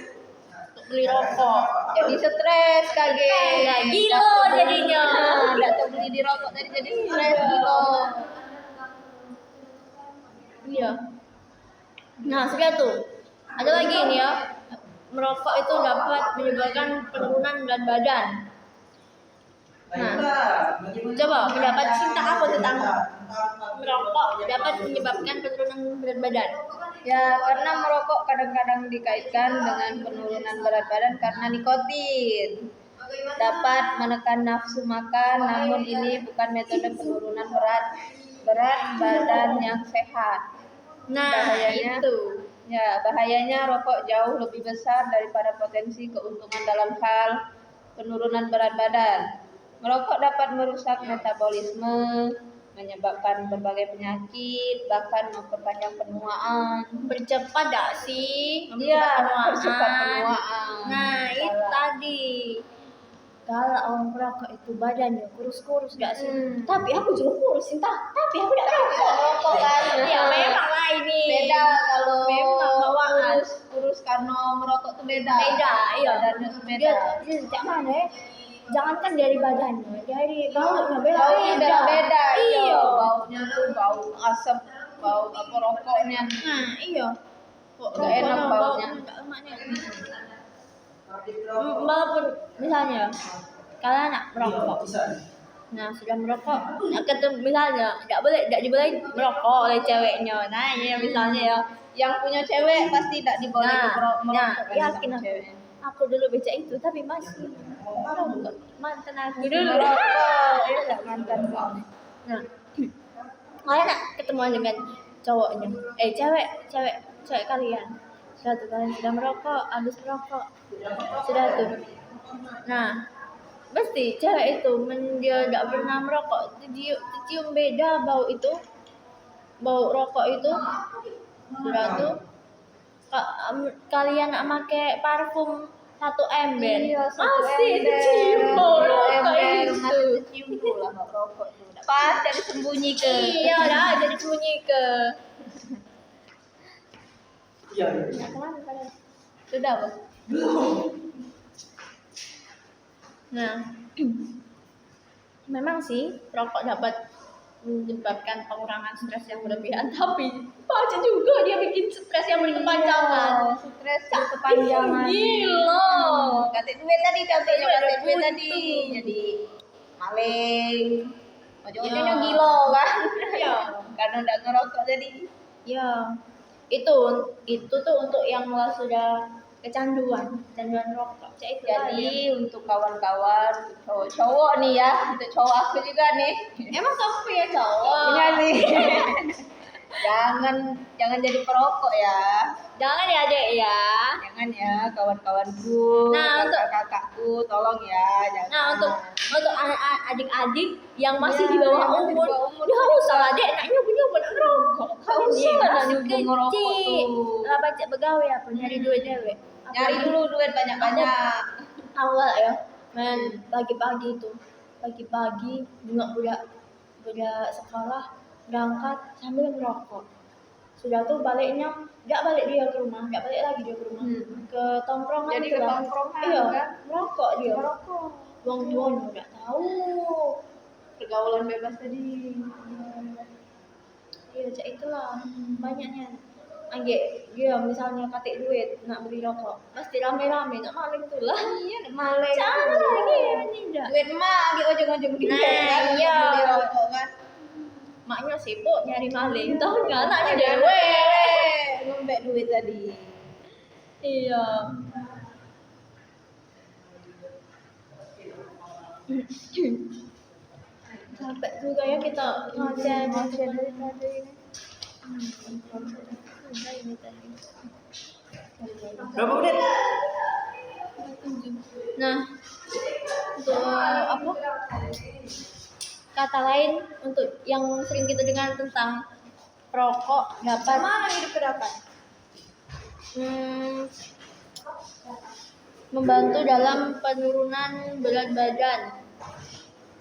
S2: untuk beli rokok.
S1: Jadi stres kaget.
S2: Ya, gila jadinya.
S1: Enggak tahu beli di rokok tadi jadi stres gila.
S2: Iya. Nah, sudah tuh. Ada lagi ini ya. Merokok itu dapat menyebabkan penurunan berat badan. Coba pendapat Sinta apa tentang merokok dapat menyebabkan penurunan berat badan?
S1: Ya, karena merokok kadang-kadang dikaitkan dengan penurunan berat badan karena nikotin. Dapat menekan nafsu makan, namun ini bukan metode penurunan berat badan yang sehat.
S2: Nah,
S1: Bahayanya-
S2: itu.
S1: Ya, bahayanya rokok jauh lebih besar daripada potensi keuntungan dalam hal penurunan berat badan. Merokok dapat merusak metabolisme, menyebabkan berbagai penyakit, bahkan memperpanjang penuaan.
S2: Bercepat gak sih?
S1: Iya,
S2: Penuaan.
S1: percepat penuaan.
S2: Nah, itu tadi. Kalau orang merokok itu badannya kurus-kurus gak sih? Tapi aku juga kurus, Sinta. Tapi aku tidak merokok.
S1: Merokok kan.
S2: Ya memang lah ini.
S1: Beda kalau
S2: Memang bawaan.
S1: kurus karena merokok tuh beda.
S2: Beda, iya.
S1: Badannya tuh beda.
S2: Dia sejak mana ya? Jangankan dari badannya, dari baunya
S1: Baunya beda-beda.
S2: Iya.
S1: Baunya tuh bau asap, bau apa rokoknya.
S2: Nah, iya. Kok
S1: Nggak enak baunya.
S2: nggak emaknya. Walaupun misalnya kalian nak merokok, nah sudah merokok, nah ketemu misalnya tidak diboleh merokok oleh ceweknya, nah ya misalnya ya,
S1: Yang punya cewek pasti tidak diboleh merokok.
S2: yakin
S1: sama cewek.
S2: aku dulu baca itu tapi masih merokok, mantan aku dulu.
S1: Merokok, ya nggak mantan kamu.
S2: Nah, kalian nak ketemuan dengan cowoknya, cewek kalian, sudah tuh kalian sudah merokok, habis merokok, sudah tuh. Nah, Pasti cewek itu dia tidak pernah merokok, cium beda bau itu, bau rokok itu. Sudah tuh kalian nak pakai parfum 1 ember,
S1: Iya, satu
S2: masih
S1: ember.
S2: cium bau
S1: Dua
S2: rokok
S1: ember,
S2: itu.
S1: masih cium pula bau rokok tuh. Pas dari sembunyi ke.
S2: Iya dah, jadi sembunyi ke.
S3: Iya.
S2: Nah, kemana kalian?
S1: Sudah, Bos.
S2: Nah, memang sih rokok dapat menyebabkan pengurangan stres yang berlebihan, tapi baca juga dia bikin stres yang berkepanjangan.
S1: Iya, stres berkepanjangan.
S2: Gila.
S1: Kata duit tadi contohnya,
S2: Iya,
S1: kata duit
S2: buntu.
S1: tadi jadi maling. Ujung-ujungnya
S2: Ya.
S1: gila kan?
S2: Iya.
S1: Karena udah ngerokok jadi.
S2: Ya, itu tuh untuk yang sudah kecanduan rokok. Itu
S1: Jadi untuk kawan-kawan, untuk cowok-cowok nih ya, untuk cowok aku juga nih.
S2: emang kamu punya cowok?
S1: Punya nih. jangan jadi perokok ya.
S2: Jangan ya dek ya.
S1: Jangan ya kawan-kawanku,
S2: Nah,
S1: kakak-kakakku, tolong ya, jangan.
S2: Nah, untuk adik-adik yang masih
S1: Ya,
S2: di bawah
S1: yang masih di
S2: umur,
S1: bawah umur
S2: nggak usah lah dek, nak nyoba ngerokok.
S1: Nggak usah lah nyoba ngerokok
S2: kecil.
S1: tuh.
S2: Lah baca begawe apa nyari duit dewe.
S1: Nyari dulu duit banyak-banyak.
S2: Awal ya, main pagi-pagi itu, pagi-pagi budak sekolah berangkat sambil ngerokok. Sudah tuh baliknya, nggak balik dia ke rumah, nggak balik lagi dia ke rumah, ke tongkrongan.
S1: Jadi
S2: itu
S1: ke
S2: lah.
S1: tongkrongan,
S2: Iya,
S1: kan?
S2: merokok dia.
S1: Ngerokok.
S2: Wong tuanya nggak tahu.
S1: Pergaulan bebas tadi.
S2: Iya, cak itulah banyaknya. Angge, dia misalnya katik duit nak beli rokok, pasti rame-rame nak maling tuh lah.
S1: Iya, maling.
S2: Cara lagi tidak.
S1: Duit emak lagi ujung-ujung gitu
S2: Nah,
S1: kan.
S2: iya.
S1: Beli rokok kan.
S2: Maknya sibuk nyari maling, tahu nggak anaknya
S1: Ada
S2: dewe.
S1: ngembek duit tadi.
S2: Iya. Capek juga ya kita ngoceh
S1: dari tadi ini.
S2: Udah ini tadi.
S3: Berapa menit?
S2: Nah, untuk apa? Kata lain untuk yang sering kita dengar tentang rokok dapat
S1: hidup ke depan?
S2: membantu dalam penurunan berat badan.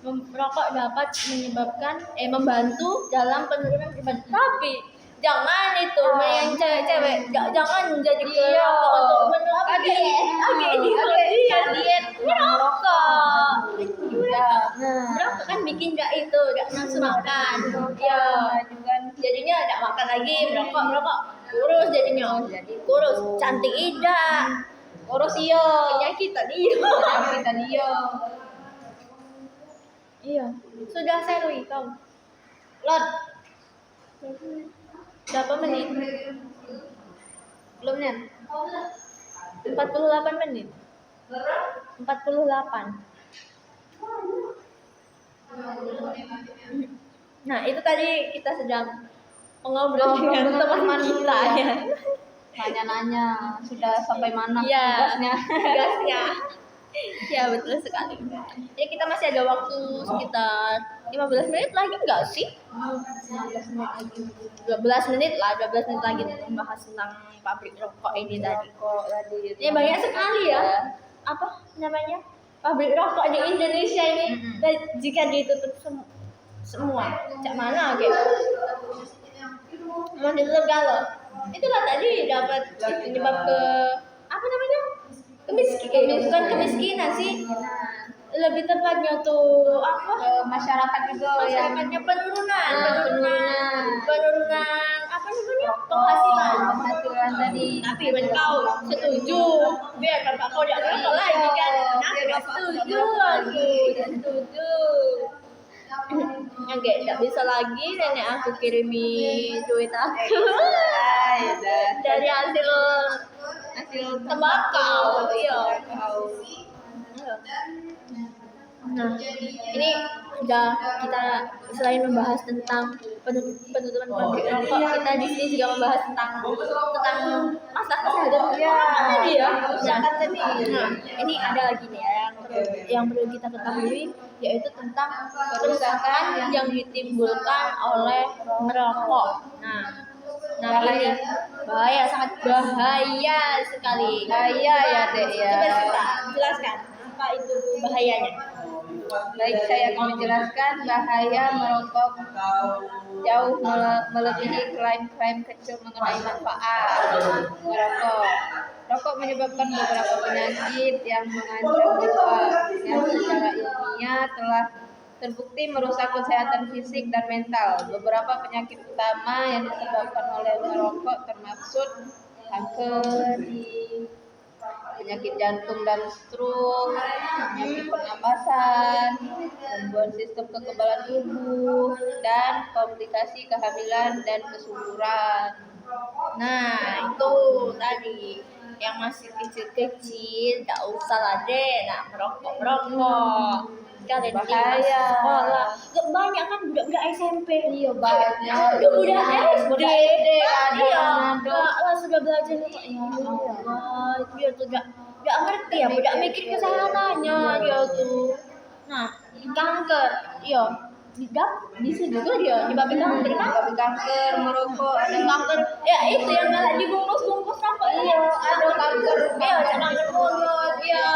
S2: Merokok dapat membantu dalam penurunan berat badan. Tapi jangan itu yang cewek-cewek jangan menjadi perokok untuk menurunkan diet merokok. Merokok kan bikin gak nafsu makan. Ya, jadinya gak makan lagi, merokok kurus jadinya. Kurus, cantik ida.
S1: Urus iyo.
S2: Penyakitan iya.
S1: Penyakitan iyo.
S2: Iya, sudah serui kau.
S1: Lot.
S2: Berapa menit?
S1: Belumnya.
S2: 48 menit. 48. Nah, itu tadi kita sedang mengobrol dengan teman kita ya.
S1: Nanya-nanya sudah sampai mana
S2: Iya.
S1: tugasnya.
S2: Ya, betul sekali. Ya, kita masih ada waktu sekitar 15 menit lagi enggak sih? 12 menit lagi membahas tentang pabrik rokok ini tadi. Ya, banyak sekali ya. Apa namanya? Pabrik rokok di Indonesia ini jika ditutup semua. Cak mana gitu? Mau ditutup galau. Itulah tadi dapat penyebab ke apa namanya? Bukan kemiskinan sih. Lebih tepatnya tuh apa?
S1: Masyarakat juga
S2: Masyarakatnya penurunan apa namanya?
S1: penghasilan tadi.
S2: Tapi kau setuju biar bapak kau tidak merokok lagi kan? Kenapa nggak setuju aku? Tidak setuju. Enggak, tidak bisa lagi nenek aku kirimi duit aku dari hasil tembakau. Iya. Nah, ini udah kita selain membahas tentang penutupan pabrik rokok, kita di sini juga membahas tentang masalah kesehatan.
S1: Ya,
S2: Tadi ya.
S1: kesehatan tadi.
S2: Nah, ini ada lagi nih ya yang yang perlu kita ketahui yaitu tentang kerusakan yang ditimbulkan oleh merokok. Nah ini bahaya, sangat bahaya sekali.
S1: Bahaya ya Dek ya.
S2: Coba kita jelaskan apa itu bahayanya.
S1: Baik, saya akan menjelaskan bahaya merokok jauh melebihi klaim-klaim kecil mengenai manfaat merokok. Rokok menyebabkan beberapa penyakit yang mengancam jiwa yang secara ilmiah telah terbukti merusak kesehatan fisik dan mental. Beberapa penyakit utama yang disebabkan oleh merokok termasuk kanker, penyakit jantung dan stroke, penyakit pernapasan, gangguan sistem kekebalan tubuh, dan komplikasi kehamilan dan kesuburan.
S2: Nah itu tadi yang masih kecil-kecil, tak usah lah deh, nak merokok. Kalian
S1: Bahaya.
S2: sekolah, banyak kan budak-budak SMP.
S1: Iya banyak.
S2: Budak SD,
S1: ada
S2: iya,
S1: yang
S2: enggak lah sudah belajar kok. Ya Allah, dia tuh enggak ngerti ya, budak mikir kesehatannya dia tuh. Nah, kanker, iya, bisa juga dia nyebabin kanker kan?
S1: Tapi kanker merokok ada
S2: Kanker, ya itu yang nggak dibungkus-bungkus rokok.
S1: Iya, ada kanker.
S2: Iya, kanker mulut, iya.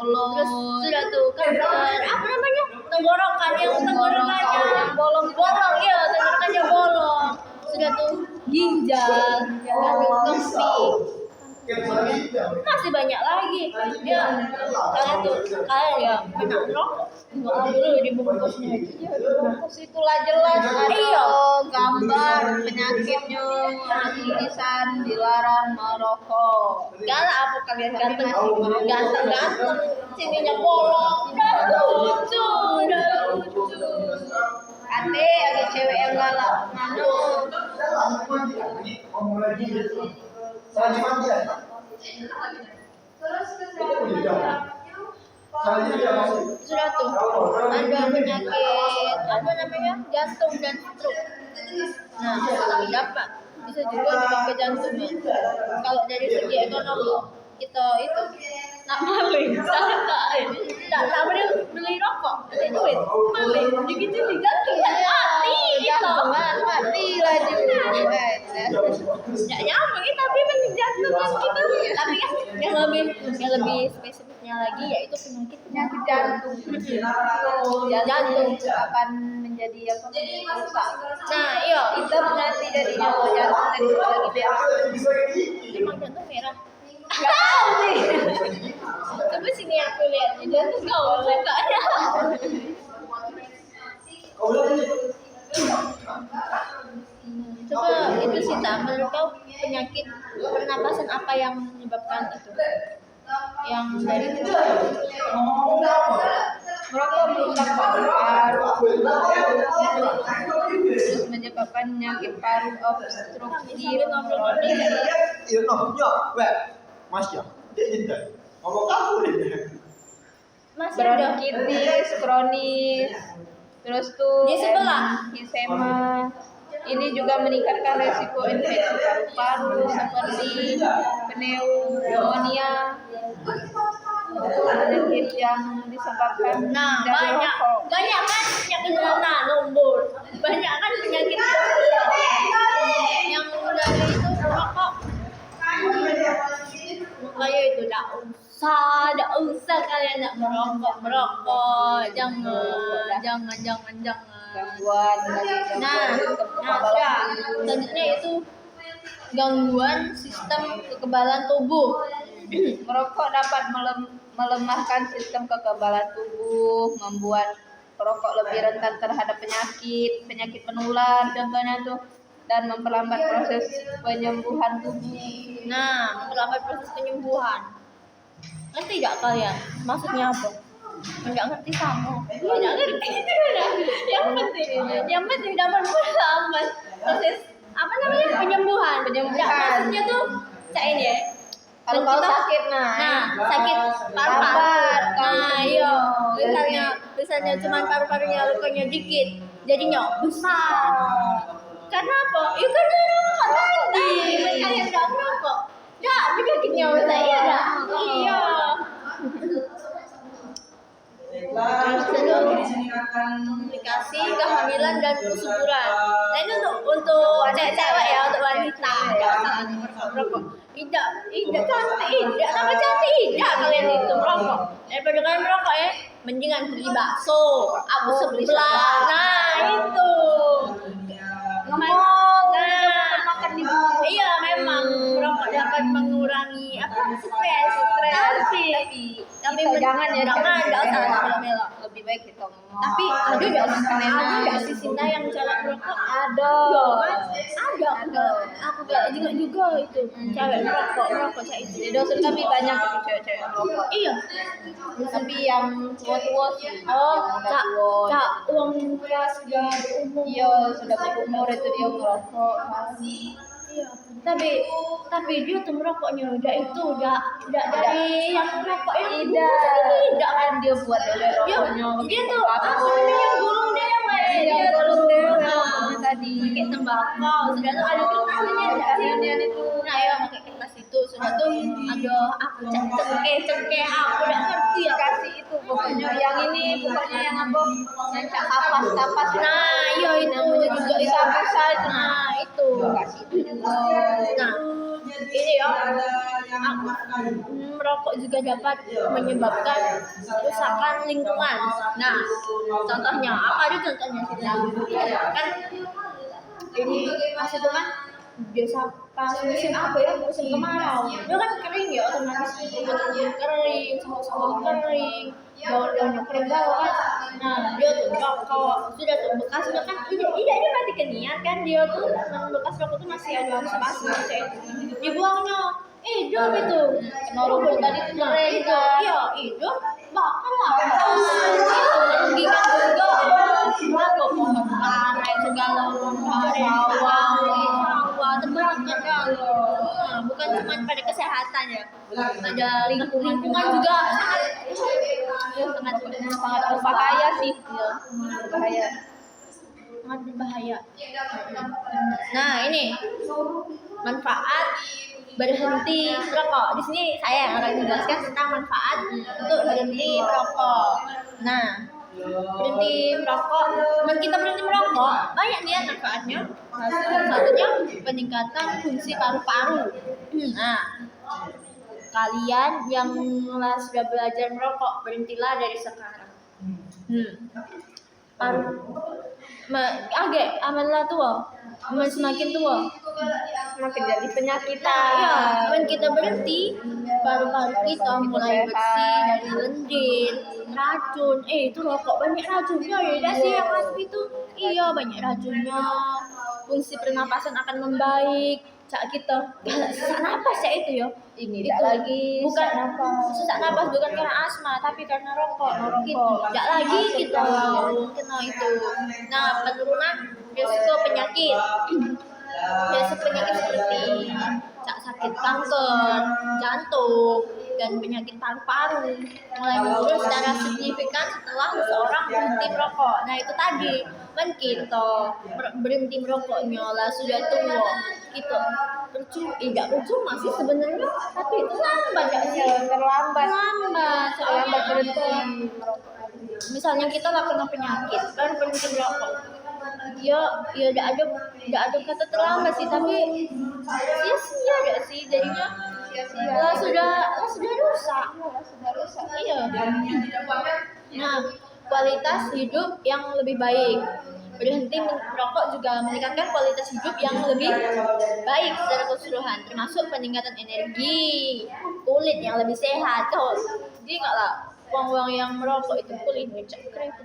S2: Terus sudah tuh kanker, apa namanya? Tenggorokan, yang tenggorokannya
S1: yang bolong.
S2: iya, tenggorokannya bolong. Sudah tuh ginjal, gagal kemih. Masih banyak lagi. Ya, kalian ya pernah merokok? Enggak dulu dibungkusnya.
S1: Iya, dibungkus itulah jelas ada
S2: Iya.
S1: gambar penyakitnya, ada tulisan dilarang merokok.
S2: Karena apa kalian ganteng sininya bolong, udah lucu.
S1: Ade ada cewek yang galak.
S2: Sudah tuh ada penyakit apa namanya jantung dan stroke. Nah dapat bisa juga penyakit jantungnya. Kalau dari segi ekonomi kita itu nak maling, tak beli rokok, ada duit, maling, dikit jantung mati itu.
S1: Mati laju.
S2: Ya nyambung tapi menjatuhkan kita. Tapi kan yang lebih spesifiknya lagi yaitu penyakit
S1: Jantung.
S2: jantung.
S1: Akan menjadi apa? Rusak.
S2: Nah iya
S1: Kita nanti jadinya jantung dan lagi merah.
S2: emang jantung merah.
S1: Gak tahu sih.
S2: Coba sini aku lihat jantung kau mukanya. Coba itu sih menurut kau penyakit pernapasan apa yang menyebabkan itu? Yang dari
S1: Merokok merusak paru-paru, terus menyebabkan penyakit paru obstruktif.
S4: Iya, Mas ya, dia jadi ngomong aku deh.
S2: masih ada
S1: Bronkitis kronis, terus tuh
S2: Di sebelah.
S1: emfisema. Ini juga meningkatkan resiko infeksi paru-paru seperti pneumonia, penyakit yang disebabkan
S2: Nah,
S1: dari rokok.
S2: banyak kan penyakit nombor. Banyak kan penyakit yang dari itu rokok. Makanya itu tidak usah kalian nak merokok. Jangan.
S1: Gangguan
S2: Nah, selanjutnya itu gangguan sistem kekebalan tubuh.
S1: merokok dapat melemahkan sistem kekebalan tubuh, membuat perokok lebih rentan terhadap penyakit menular contohnya tuh, dan memperlambat proses penyembuhan tubuh.
S2: Nah, memperlambat proses penyembuhan. Ngerti tidak kalian? Maksudnya apa? Enggak ngerti kamu. Enggak ngerti. Yang penting dapat memperlambat proses apa namanya? Penyembuhan. Maksudnya tuh cak ini ya.
S1: Kalau kau sakit
S2: sakit paru-paru. Nah, iya. Misalnya cuma paru-parunya lukanya dikit, jadinya besar. Karena apa? Ya karena rokok tadi. Mereka yang enggak merokok. Ya, penyakitnya besar iya dah. Iya. Terus komplikasi kehamilan dan kesuburan. Nah itu untuk cewek ya, untuk wanita ya, merokok. Tidak cantik, tidak tambah cantik, tidak kalian itu merokok. Daripada kalian merokok ya, mendingan beli bakso, aku sebelah. Nah itu.
S1: makan di bawah.
S2: Iya memang merokok dapat mengurangi stres. Tapi
S1: Kita jangan
S2: usah melo.
S1: lebih baik kita ngomong.
S2: Tapi ada nggak sih Sinta yang cara merokok?
S1: Ada.
S2: Ada. Aku gak juga itu cewek merokok kayak itu.
S1: Di dosen kami banyak itu cewek-cewek merokok.
S2: Iya.
S1: Tapi yang tua-tua sih.
S2: Oh,
S1: yang udah
S2: cak uang murah sudah berumur.
S1: Iya, sudah berumur itu dia merokok.
S2: Iya. Tapi dia tuh merokoknya udah dari yang merokok yang
S1: Tidak kan dia buat dari rokoknya.
S2: dia tuh apa namanya gulung dewe.
S1: Yang gulung dewe.
S2: Tadi pakai tembakau. Sudah tuh ada kertasnya
S1: Yang itu.
S2: Nah ya pakai kertas itu sudah tuh aduh aku cengkeh aku udah ngerti ya.
S1: Kasih itu pokoknya yang ini pokoknya yang apa? Yang kapas.
S2: Nah iya itu juga itu
S1: Sapu-sapu.
S2: nah itu
S1: Kasih itu juga.
S2: nah ini ya merokok juga dapat menyebabkan kerusakan lingkungan. Nah contohnya apa aja contohnya sih kan ini pas itu kan biasa pas musim apa ya musim kemarau itu kan kering ya otomatis kering sawah-sawah kering daun-daunnya kering banget kan. Nah dia tuh rokok sudah tuh bekasnya kan dia mati keniat kan dia tuh bekas rokok tuh masih ada basah dibuangnya hidup itu
S1: Normal tadi tuh
S2: nah
S1: kering
S2: itu
S1: kan.
S2: iya hidup bakal lah itu merugikan juga rokok pohon karet segala sawah terbakar ya loh. Nah, bukan cuma pada kesehatan ya pada lingkungan juga sangat
S1: Berbahaya sih. Berbahaya.
S2: sangat berbahaya. Nah ini manfaat berhenti merokok. Di sini saya yang akan menjelaskan tentang manfaat untuk berhenti merokok. Nah, berhenti merokok, kita berhenti merokok, banyak nih ya manfaatnya. Satunya peningkatan fungsi paru-paru. Nah, kalian yang sudah belajar merokok, berhentilah dari sekarang. Agak amanlah tua, semakin tua
S1: Semakin jadi penyakitan.
S2: ya, when kita berhenti, paru-paru kita mulai bersih dari lendir, racun. Itu rokok banyak racunnya ya sih yang asap itu. Iya banyak racunnya. Fungsi pernapasan akan membaik. Saat kita sesak napas ya itu ya.
S1: Ini
S2: Itu
S1: lagi
S2: bukan
S1: napas.
S2: sesak napas bukan karena asma tapi karena rokok. Tidak lagi kita kena itu. Nah penurunan risiko penyakit. Penyakit seperti sakit kanker, jantung, dan penyakit paru-paru mulai menurun secara signifikan setelah seseorang berhenti merokok. Nah itu tadi, kan kita berhenti merokoknya lah sudah tua, kita nggak percuma sih sebenarnya, tapi itu lambat ya sih,
S1: Terlambat
S2: soalnya
S1: berhenti.
S2: misalnya kita lah kena penyakit kan berhenti merokok. Ya tidak ada kata terlambat sih, tapi sia-sia gak sih jadinya sudah rusak. Iya. Nah, kualitas hidup yang lebih baik. Berhenti merokok juga meningkatkan kualitas hidup yang lebih baik secara keseluruhan, termasuk peningkatan energi, kulit yang lebih sehat. Jadi enggak lah uang yang merokok itu kulitnya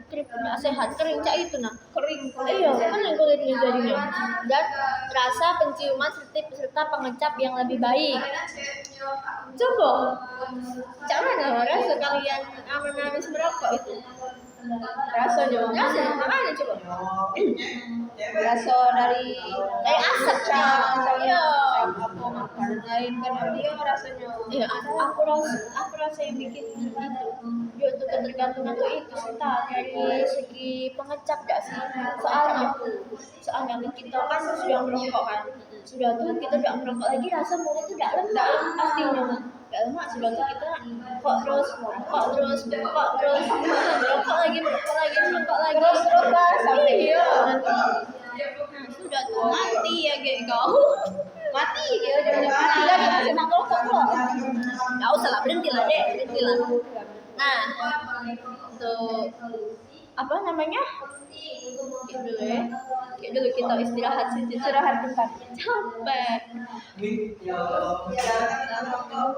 S2: kering nggak sehat, kering cak itu nah kering kulitnya jadinya, dan rasa penciuman serta pengecap yang lebih baik. Coba cak mana rasa kalian habis merokok itu rasanya mana coba
S1: Rasa dari
S2: asapnya. Iya.
S1: apa makanan lain kan dia rasanya.
S2: Iya, aku rasa yang bikin itu dia tuh ketergantungan tuh itu entah dari segi pengecap gak sih, soalnya kita kan sudah merokok kan, sudah tuh kita tidak merokok lagi rasa mulut tuh tidak lembab pastinya, lemak sudah tuh kita merokok terus merokok lagi
S1: Terus sampai
S2: iya nanti sudah tuh mati ya kayak kau
S1: mati gitu, jangan mati lagi masih nak rokok loh.
S2: nggak usah lah berhenti lah. Nah untuk apa namanya kayak dulu kita istirahat
S1: bentar.
S2: capek.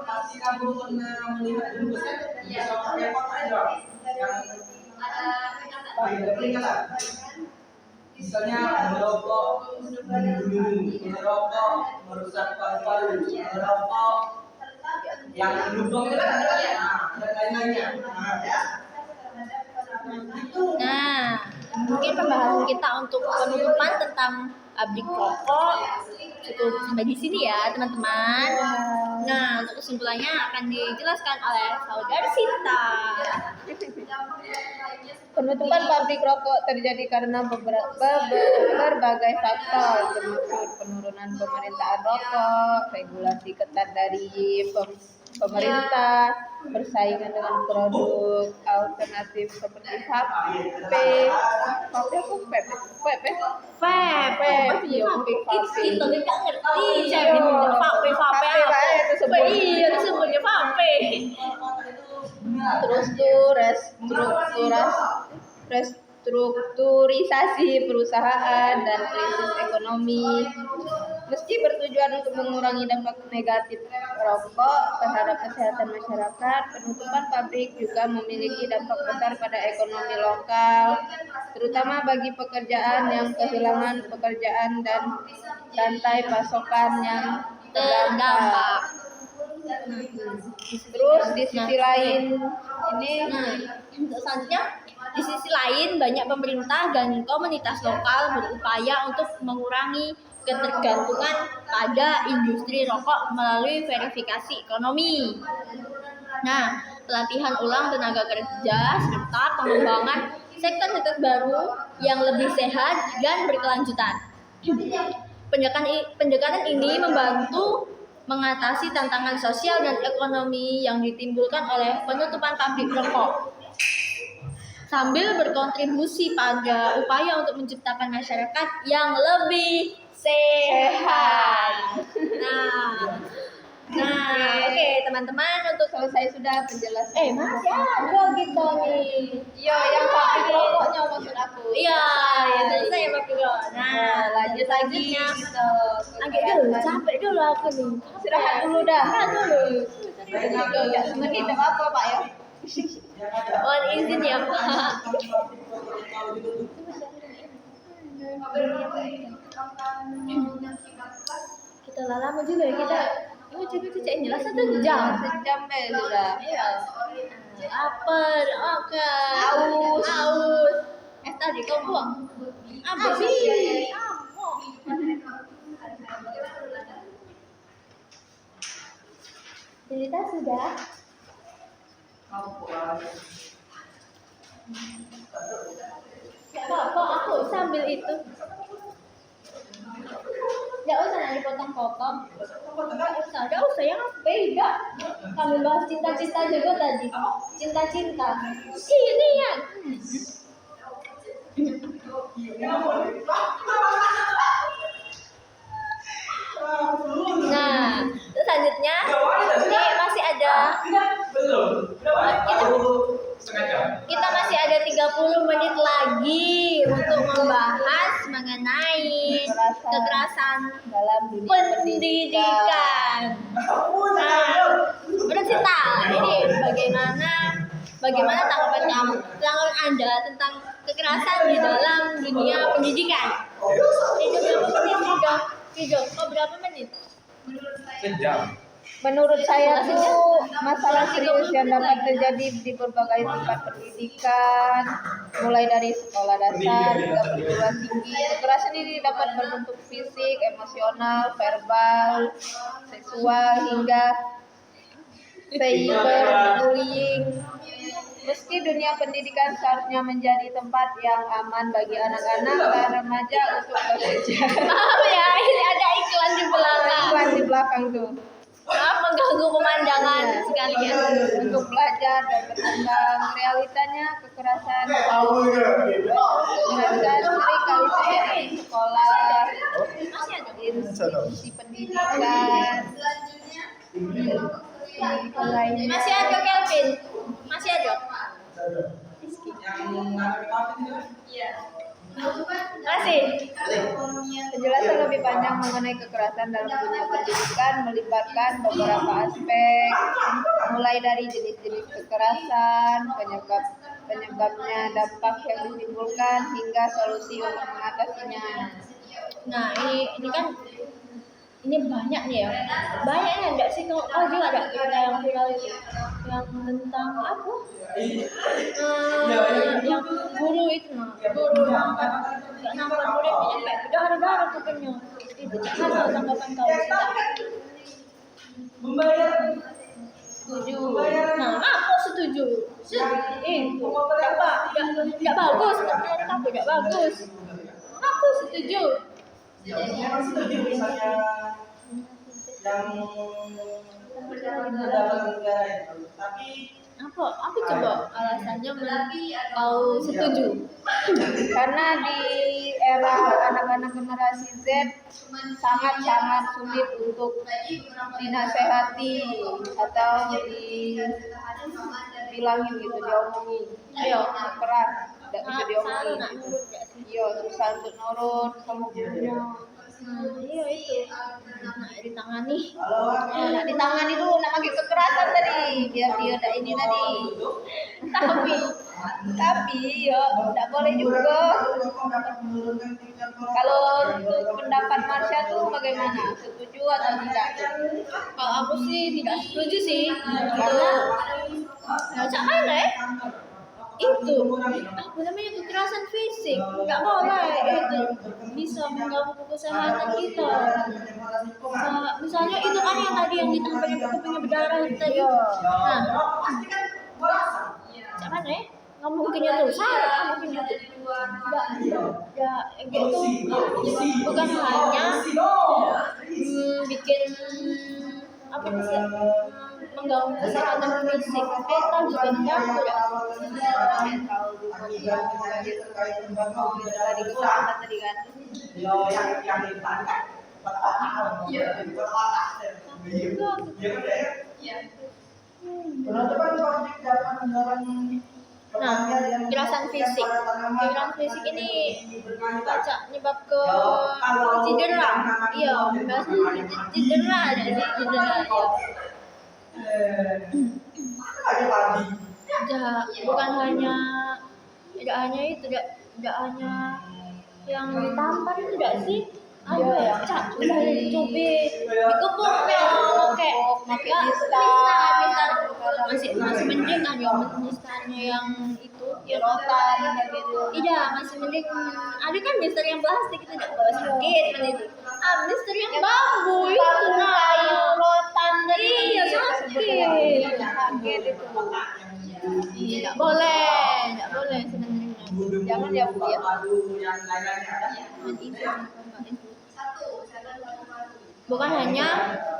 S3: Pasti kamu pernah melihat dulu kan? Yang kota itu yang peringatan. Misalnya merokok, merusak paru-paru, merokok, yang lubang itu kan ada ya, dan lain-lainnya.
S2: Nah, mungkin pembahasan kita untuk penutupan tentang pabrik rokok cukup sampai di sini ya teman-teman. Nah, untuk kesimpulannya akan dijelaskan oleh Saudari Sinta.
S1: Penutupan pabrik rokok terjadi karena berbagai faktor, termasuk penurunan pemerintahan rokok, regulasi ketat dari pemerintah, persaingan dengan produk alternatif seperti vape,
S2: Kita nggak ngerti, jadi vape apa?
S1: itu sebut.
S2: Iya, itu sebutnya vape.
S1: Terus tuh restrukturisasi perusahaan dan krisis ekonomi. Meski bertujuan untuk mengurangi dampak negatif rokok terhadap kesehatan masyarakat, penutupan pabrik juga memiliki dampak besar pada ekonomi lokal, terutama bagi pekerjaan yang kehilangan pekerjaan dan rantai pasokan yang terdampak. Terus di sisi lain ini
S2: Untuk selanjutnya, di sisi lain banyak pemerintah dan komunitas lokal berupaya untuk mengurangi ketergantungan pada industri rokok melalui verifikasi ekonomi. Nah, pelatihan ulang tenaga kerja serta pengembangan sektor-sektor baru yang lebih sehat dan berkelanjutan. Pendekatan ini membantu mengatasi tantangan sosial dan ekonomi yang ditimbulkan oleh penutupan pabrik rokok, sambil berkontribusi pada upaya untuk menciptakan masyarakat yang lebih sehat. Nah, oke teman-teman, untuk
S1: selesai sudah penjelasan.
S2: masih ada kita nih.
S1: Iya, yang pabrik rokoknya maksud aku.
S2: Iya, ya selesai ya Pak Bro. Nah, lanjut lagi. Agak dulu, capek dulu aku nih.
S1: Istirahat dulu dah.
S2: Dulu.
S1: Semenit enggak apa Pak ya.
S2: Mohon izin ya Pak. Kita lama juga ya kita. Oh, coba ini lah 1 jam.
S1: Sejam deh sudah.
S2: Lapar, oke. Aus. Tadi kau buang. Habis. Cerita sudah. Gak apa-apa, aku sambil itu. Gak usah nanti potong-potong. Gak usah, yang beda. Kami bahas cinta-cinta juga tadi. Cinta-cinta. Ini ya. Nah, terus selanjutnya ini masih ada kita masih ada 30 menit lagi untuk membahas mengenai kekerasan
S1: Dalam dunia
S2: pendidikan. Nah, menurut Sinta, ini bagaimana tanggapan Anda tentang kekerasan di dalam dunia pendidikan? Berapa menit?
S4: Sejam.
S1: Menurut saya tuh masalah serius yang dapat terjadi di berbagai tempat pendidikan, mulai dari sekolah dasar hingga perguruan tinggi. Kekerasan ini dapat berbentuk fisik, emosional, verbal, seksual hingga cyberbullying. Meski dunia pendidikan seharusnya menjadi tempat yang aman bagi anak-anak dan remaja untuk bekerja.
S2: Maaf ya, ini ada iklan di belakang.
S1: Iklan di belakang tuh.
S2: Maaf mengganggu pemandangan sekali ya.
S1: untuk belajar dan berkembang. Realitanya kekerasan sering kali terjadi di sekolah,
S2: Masih ada.
S1: institusi pendidikan, pendidikan lainnya.
S2: Masih ada Kelvin. Masih ada. Masih.
S1: Penjelasan lebih panjang mengenai kekerasan dalam dunia pendidikan melibatkan beberapa aspek, mulai dari jenis-jenis kekerasan, penyebabnya, dampak yang ditimbulkan, hingga solusi untuk mengatasinya.
S2: Nah, ini kan ini banyak nih ya. Banyak ya enggak sih kalau juga ada berita yang viral itu yang tentang apa? Yang guru itu nah, guru nggak nampak muridnya sampai berdarah-darah kupingnya. Itu jangan tahu tanggapan kau sih.
S1: Setuju.
S2: Nah, aku setuju. Enggak bagus, menurut aku enggak bagus. Aku setuju.
S3: Memang setuju misalnya yang dalam negara itu, tapi
S2: Apa? Aku coba alasannya kau setuju.
S1: Karena di era anak-anak generasi Z sangat-sangat sulit untuk dinasehati atau dibilangin gitu, diomongin. Ayo, keras, tidak bisa diomongin. Iya, susah untuk nurut sama gurunya.
S2: Iya itu. Nah, ditangani.
S1: Nak ditangani dulu, nak pakai kekerasan tadi, biar dia ada ini tadi. Tapi ya tidak boleh juga. Kalau untuk pendapat Marsha tuh bagaimana? Setuju atau tidak?
S2: Kalau aku sih tidak setuju sih. Karena macam mana ya? Itu apa namanya kekerasan fisik nggak boleh itu bisa mengganggu kesehatan kita. Misalnya itu kan yang tadi yang ditampaknya kupingnya berdarah itu tadi. Nah, mana ya? Nggak mungkinnya tuh salah mungkinnya tuh. Ya gitu. Bukan hanya bikin apa sih mengganggu kesehatan fisik, mental juga mengganggu ya.
S1: Mental juga tadi kesehatan tadi kan.
S3: yang ditanya
S2: Nah, kekerasan fisik ini baca nyebab ke cedera. Iya, cedera ada sih cedera. Bukan hanya tidak hanya itu, tidak hanya yang ditampar itu tidak sih. Ada ya, udah dicubit, dikepuk ya, pakai masih mending kan ya misternya yang itu yang rotan gitu. Iya, masih mending. Ada kan mister yang plastik itu tidak bawa sakit kan itu. Mister yang bambu itu kayu rotan dari iya sakit.
S1: Sakit itu.
S2: Tidak boleh sebenarnya.
S1: Jangan ya Bu ya.
S2: Bukan hanya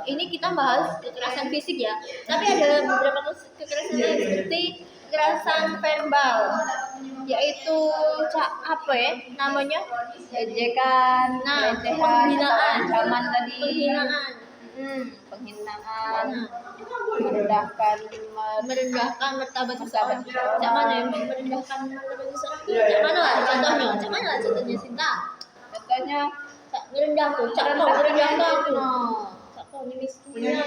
S2: ini kita bahas kekerasan fisik ya, tapi ada beberapa kekerasan lain seperti kekerasan verbal, yaitu apa ya namanya,
S1: Ejekan,
S2: penghinaan,
S1: ancaman tadi,
S2: penghinaan,
S1: merendahkan
S2: martabat seseorang. Cak mana yang merendahkan martabat seseorang? Cak mana lah contohnya Sinta?
S1: Contohnya
S2: Merendahku, cak merendahku. Cak kau ini miskinnya,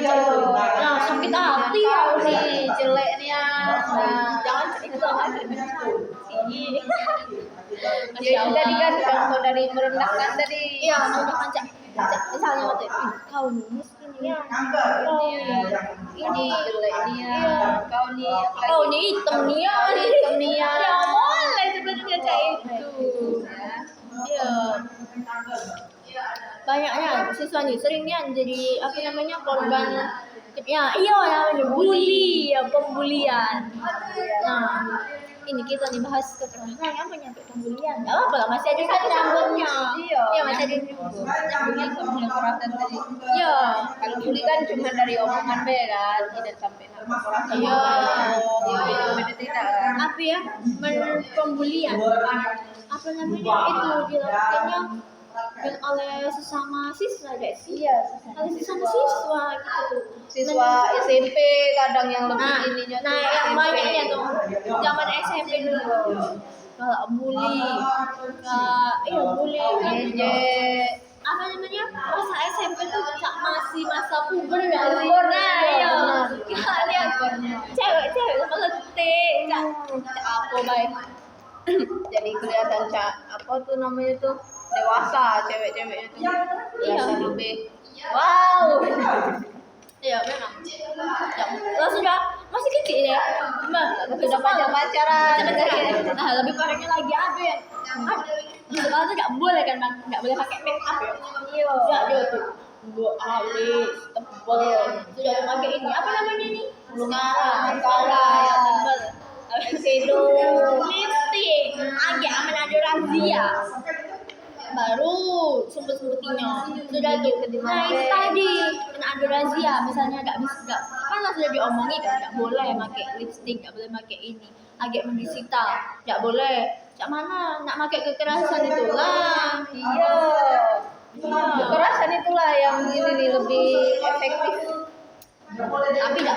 S2: nah sakit hati kau nih, jelek nih ya. Nah, jangan cerita
S1: dia tadi kan contoh dari merendahkan tadi.
S2: Iya, merendahkan cak. Misalnya waktu kau nih miskinnya, kau ini
S1: jelek nih ya,
S2: kau nih hitam nih ya, ya boleh sebenarnya cak itu. Iya. Banyaknya siswa nih seringnya jadi apa namanya korban ya namanya bully ya, pembulian. Nah ini kita nih bahas kekerasan apa nyampe pembulian. Gak apa lah, masih ada kan rambutnya.
S1: Iya.
S2: Iya, masih ada
S1: Nyambungnya sama yang kekerasan tadi.
S2: Iya.
S1: Kalau bully kan cuma dari omongan be kan, tidak sampai kekerasan.
S2: Iya.
S1: Iya, beda tidak kan.
S2: Apa ya? Pembulian. Apa namanya? Itu dilakukannya oleh sesama siswa guys.
S1: Iya,
S2: Oleh sesama siswa gitu.
S1: siswa SMP kadang yang lebih
S2: Nah,
S1: ininya
S2: nah
S1: tuh
S2: yang
S1: SMP.
S2: banyaknya tuh zaman SMP dulu. Kalau bully, bully,
S1: JJ.
S2: apa namanya? Masa SMP tuh masih masa puber ya sih?
S1: Puber,
S2: Nah, iya.
S1: benar.
S2: Kita lihat cewek-cewek meletik, cak apa baik.
S1: Jadi kelihatan apa tuh namanya tuh dewasa cewek-ceweknya tuh
S2: Iya.
S1: lebih wow.
S2: Iya memang. Ya, lo sudah masih kecil ya.
S1: Sudah pacaran.
S2: Nah lebih parahnya lagi apa ya? Di sekolah tuh nggak boleh kan, Bang? Nggak boleh pakai make up ya.
S1: Iya.
S2: Ya dia tuh gua alis tebel. Sudah ada pakai ini apa namanya nih? Mascara yang tebel.
S1: Eyeshadow.
S2: Lipstick. Agak aman ada razia. Baru sumpah-sumpahnya sudah tuh. Nah itu tadi kena ada razia, misalnya nggak bisa kan sudah diomongi kan nggak boleh pakai lipstick, nggak boleh pakai ini, agak mendisita, nggak boleh. Cak mana nak pakai kekerasan itulah.
S1: Iya. Kekerasan itulah yang ini nih lebih efektif.
S2: Tapi nggak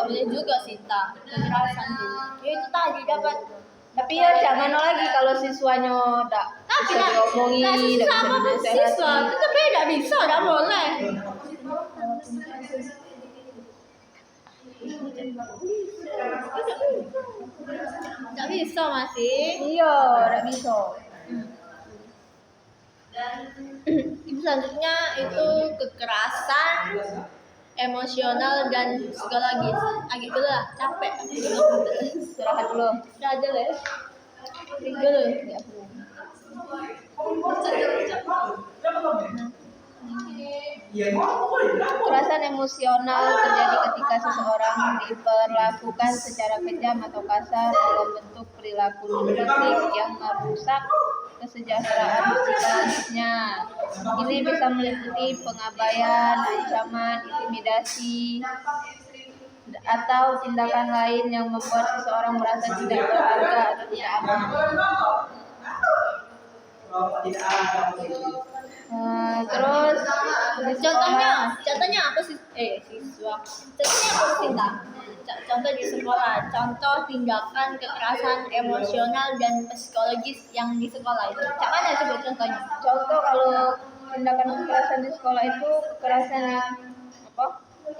S2: boleh juga sih tak kekerasan tuh. Ya itu tadi dapat.
S1: Tapi ya jangan lagi kalau siswanya udah
S2: Tapi
S1: bisa diomongi,
S2: nah
S1: udah
S2: sama
S1: bisa
S2: siswa
S1: dinasehati.
S2: tetap tidak bisa, tidak boleh. Tidak bisa masih.
S1: Iya, udah bisa.
S2: Itu selanjutnya itu kekerasan emosional dan psikologis. Agak dulu lah, capek.
S1: Istirahat dulu.
S2: Udah aja lah ya. Dulu.
S1: Kekerasan emosional terjadi ketika seseorang diperlakukan secara kejam atau kasar dalam bentuk perilaku non-fisik yang merusak kesejahteraan psikologisnya. Ini bisa meliputi pengabaian, ancaman, intimidasi, atau tindakan lain yang membuat seseorang merasa tidak berharga atau tidak aman. Terus
S2: Contohnya apa sih? Siswa. Contohnya apa sih tak? Contoh di sekolah. Contoh tindakan kekerasan emosional dan psikologis yang di sekolah itu. Cak mana coba contohnya?
S1: contoh kalau tindakan kekerasan di sekolah itu kekerasan yang apa?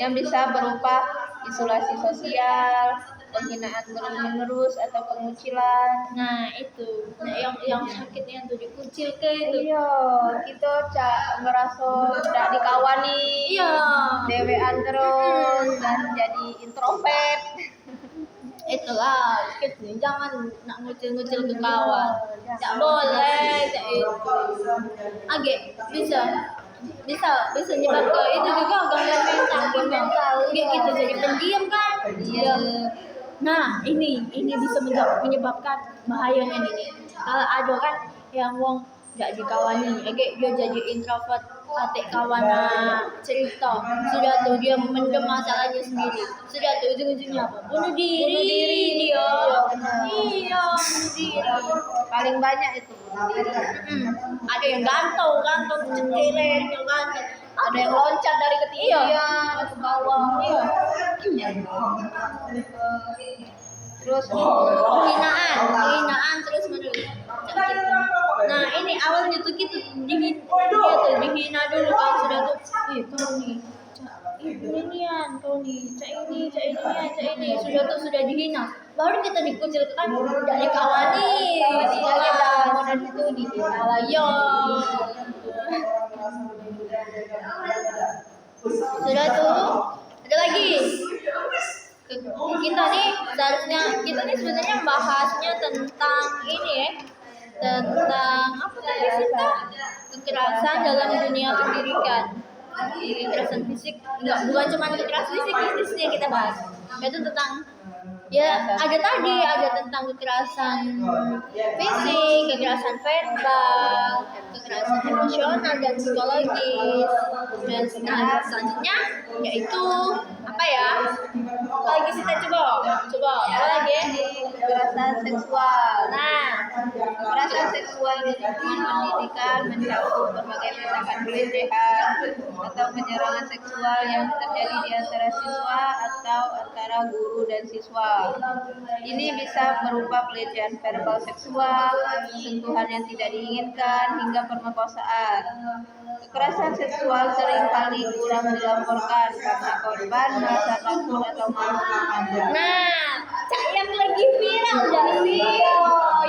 S1: Yang bisa berupa isolasi sosial, penghinaan terus-menerus atau pengucilan.
S2: Nah itu, nah, yang sakitnya tuh dikucil ke itu.
S1: Iya, kita ngerasa tidak dikawani,
S2: Iya.
S1: dewean terus dan jadi introvert.
S2: Itulah, gitu. Jangan nak ngucil-ngucil ke kawan. Tak boleh, tak itu. Agak bisa nyebab ke itu juga gangguan mental. Kayak gitu jadi pendiam kan? Iya. Nah, ini bisa menyebabkan bahayanya ini. Kalau ada kan yang wong gak dikawani, dia jadi introvert, atik kawana cerita, sudah tuh dia mendem masalahnya sendiri, sudah tuh ujung-ujungnya apa? Bunuh diri dia. Iya, bunuh diri.
S1: Paling banyak itu bunuh diri.
S2: Ada yang gantung cekilin, yang gantung.
S1: Ada yang loncat dari ketinggian ke bawah.
S2: Iya.
S1: Terus
S2: penghinaan terus menerus. Nah ini awalnya tuh kita dihina dulu kan, sudah tuh kau nih inian, kau nih cak ini sudah dihina, baru kita dikucil kan, tidak dikawani,
S1: dan itu dihina lagi.
S2: yo sudah tuh ada lagi. Kita nih sebenarnya bahasnya tentang ini ya, tentang apa tadi kita kekerasan dalam dunia pendidikan. Kekerasan fisik bukan cuma kekerasan fisik yang kita bahas, itu tentang Ya, ada tadi, ada tentang kekerasan fisik, kekerasan verbal, kekerasan emosional dan psikologis. Dan selanjutnya yaitu apa ya? Apa lagi kita coba apa lagi?
S1: Kekerasan seksual.
S2: Nah,
S1: Kekerasan seksual di lingkungan pendidikan mencakup berbagai tindakan pelecehan atau penyerangan seksual yang terjadi di antara siswa atau antara guru dan siswa. Ini bisa berupa pelecehan verbal seksual, sentuhan yang tidak diinginkan, hingga pemerkosaan. Kekerasan seksual seringkali kurang dilaporkan karena korban merasa takut atau malu.
S2: nah, yang lagi viral dah video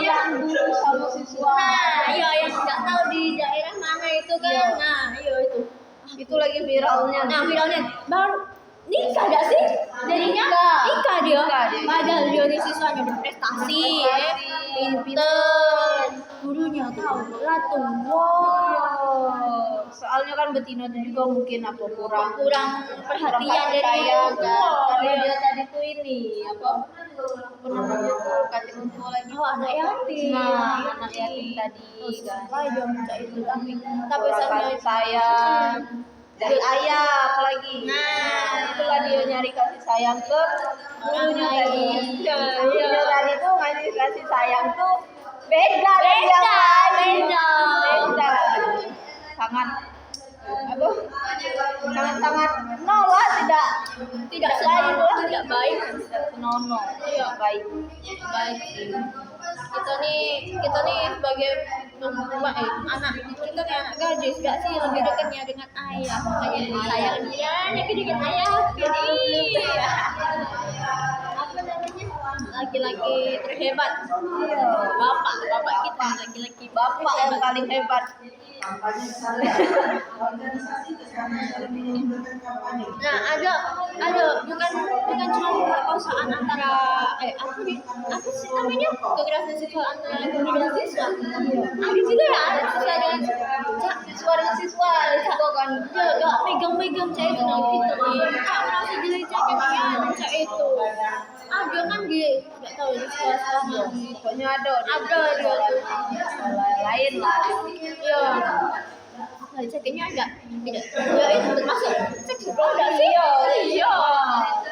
S2: yang
S1: Guru sama siswa.
S2: nah, iya yang nggak tahu di daerah mana itu kan. Nah, iya itu.
S1: Itu lagi viralnya.
S2: Nah, viralnya baru nikah gak sih? Jadinya nikah dia. Padahal dia di siswanya berprestasi, pinter, gurunya tahu latung. Wow.
S1: Soalnya kan betina itu juga mungkin apa kurang
S2: perhatian dari
S1: sayang
S2: orang
S1: kan.
S2: tua.
S1: Karena
S2: Iya.
S1: dia tadi tuh ini apa namanya tuh kating untuk lagi.
S2: Oh, anak yatim.
S1: Nah, anak yatim tadi kan.
S2: Supaya dia minta itu tapi
S1: Kurang
S2: saya
S1: kasih sayang dari ayah apalagi.
S2: Nah.
S1: Itulah dia nyari kasih sayang ke gurunya tadi.
S2: Iya,
S1: Gurunya tadi tuh ngasih kasih sayang tuh beda dari yang lain. Beda. Sangat apa? Sangat nolak tidak
S2: selain
S1: senonoh,
S2: tidak baik.
S1: tidak senonoh, tidak baik.
S2: Baik. Kita nih sebagai anak kita nih anak gadis gak sih lebih dekatnya dengan ayah, makanya sayangnya dengan ayah jadi apa namanya laki-laki terhebat. Bapak kita laki-laki
S1: Bapak yang paling hebat.
S2: Nah, ada bukan cuma pemerkosaan antara apa sih namanya kekerasan seksual antara guru dan siswa. Ada juga ya anak siswa dengan
S1: Siswa dengan siswa itu kan
S2: dia gak megang cah itu nah gitu nih. Cak merasa dilecehkan dia cak itu. Ada kan dia nggak tahu di sekolah mana.
S1: pokoknya ada
S2: Ada dia tuh.
S1: lain lah.
S2: Iya. Lecehkannya ada tidak? Ya itu termasuk seks enggak sih? Iya.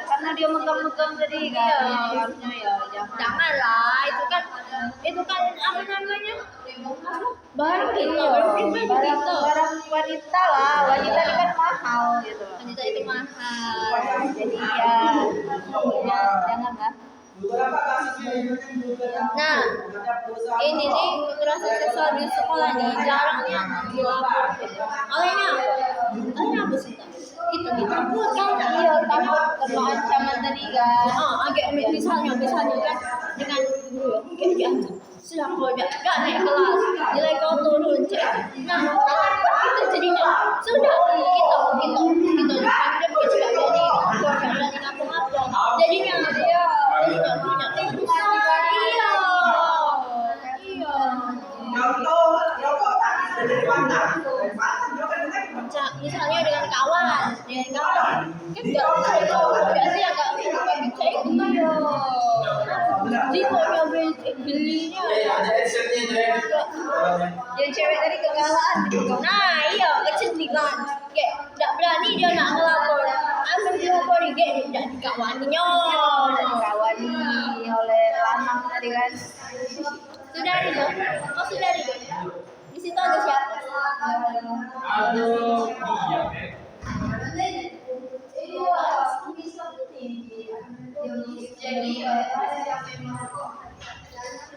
S1: Karena dia megang-megang tadi kan. Harusnya ya
S2: Janganlah, itu kan apa namanya? Barang kita,
S1: barang wanita lah. Wanita itu kan mahal gitu.
S2: Wanita itu mahal.
S1: Jadi ya janganlah.
S2: Nah, ini nih kekerasan seksual di sekolah nih jarangnya dilapor. Olehnya apa sih? Itu ditakut kan?
S1: Iya, karena ancaman tadi kan.
S2: Agak misalnya kan dengan guru ya, kayak diancam. Sudah kau gak naik kelas, nilai kau turun cek. Nah, kita jadinya sudah kita dipanggil juga jadi ngapa-ngapa. Jadinya dia punya terus. Iya. Misalnya dengan kawan kan nggak sih agak cek jikonya belinya
S1: Yang cewek tadi kegalaan gitu.
S2: nah iya kecendikan kayak nggak berani dia nak ngelapor ambil dilapori kayak tidak dikawaninya
S1: Dikawani oleh lanang tadi kan.
S2: sudah itu di situ ada siapa
S4: Aduh,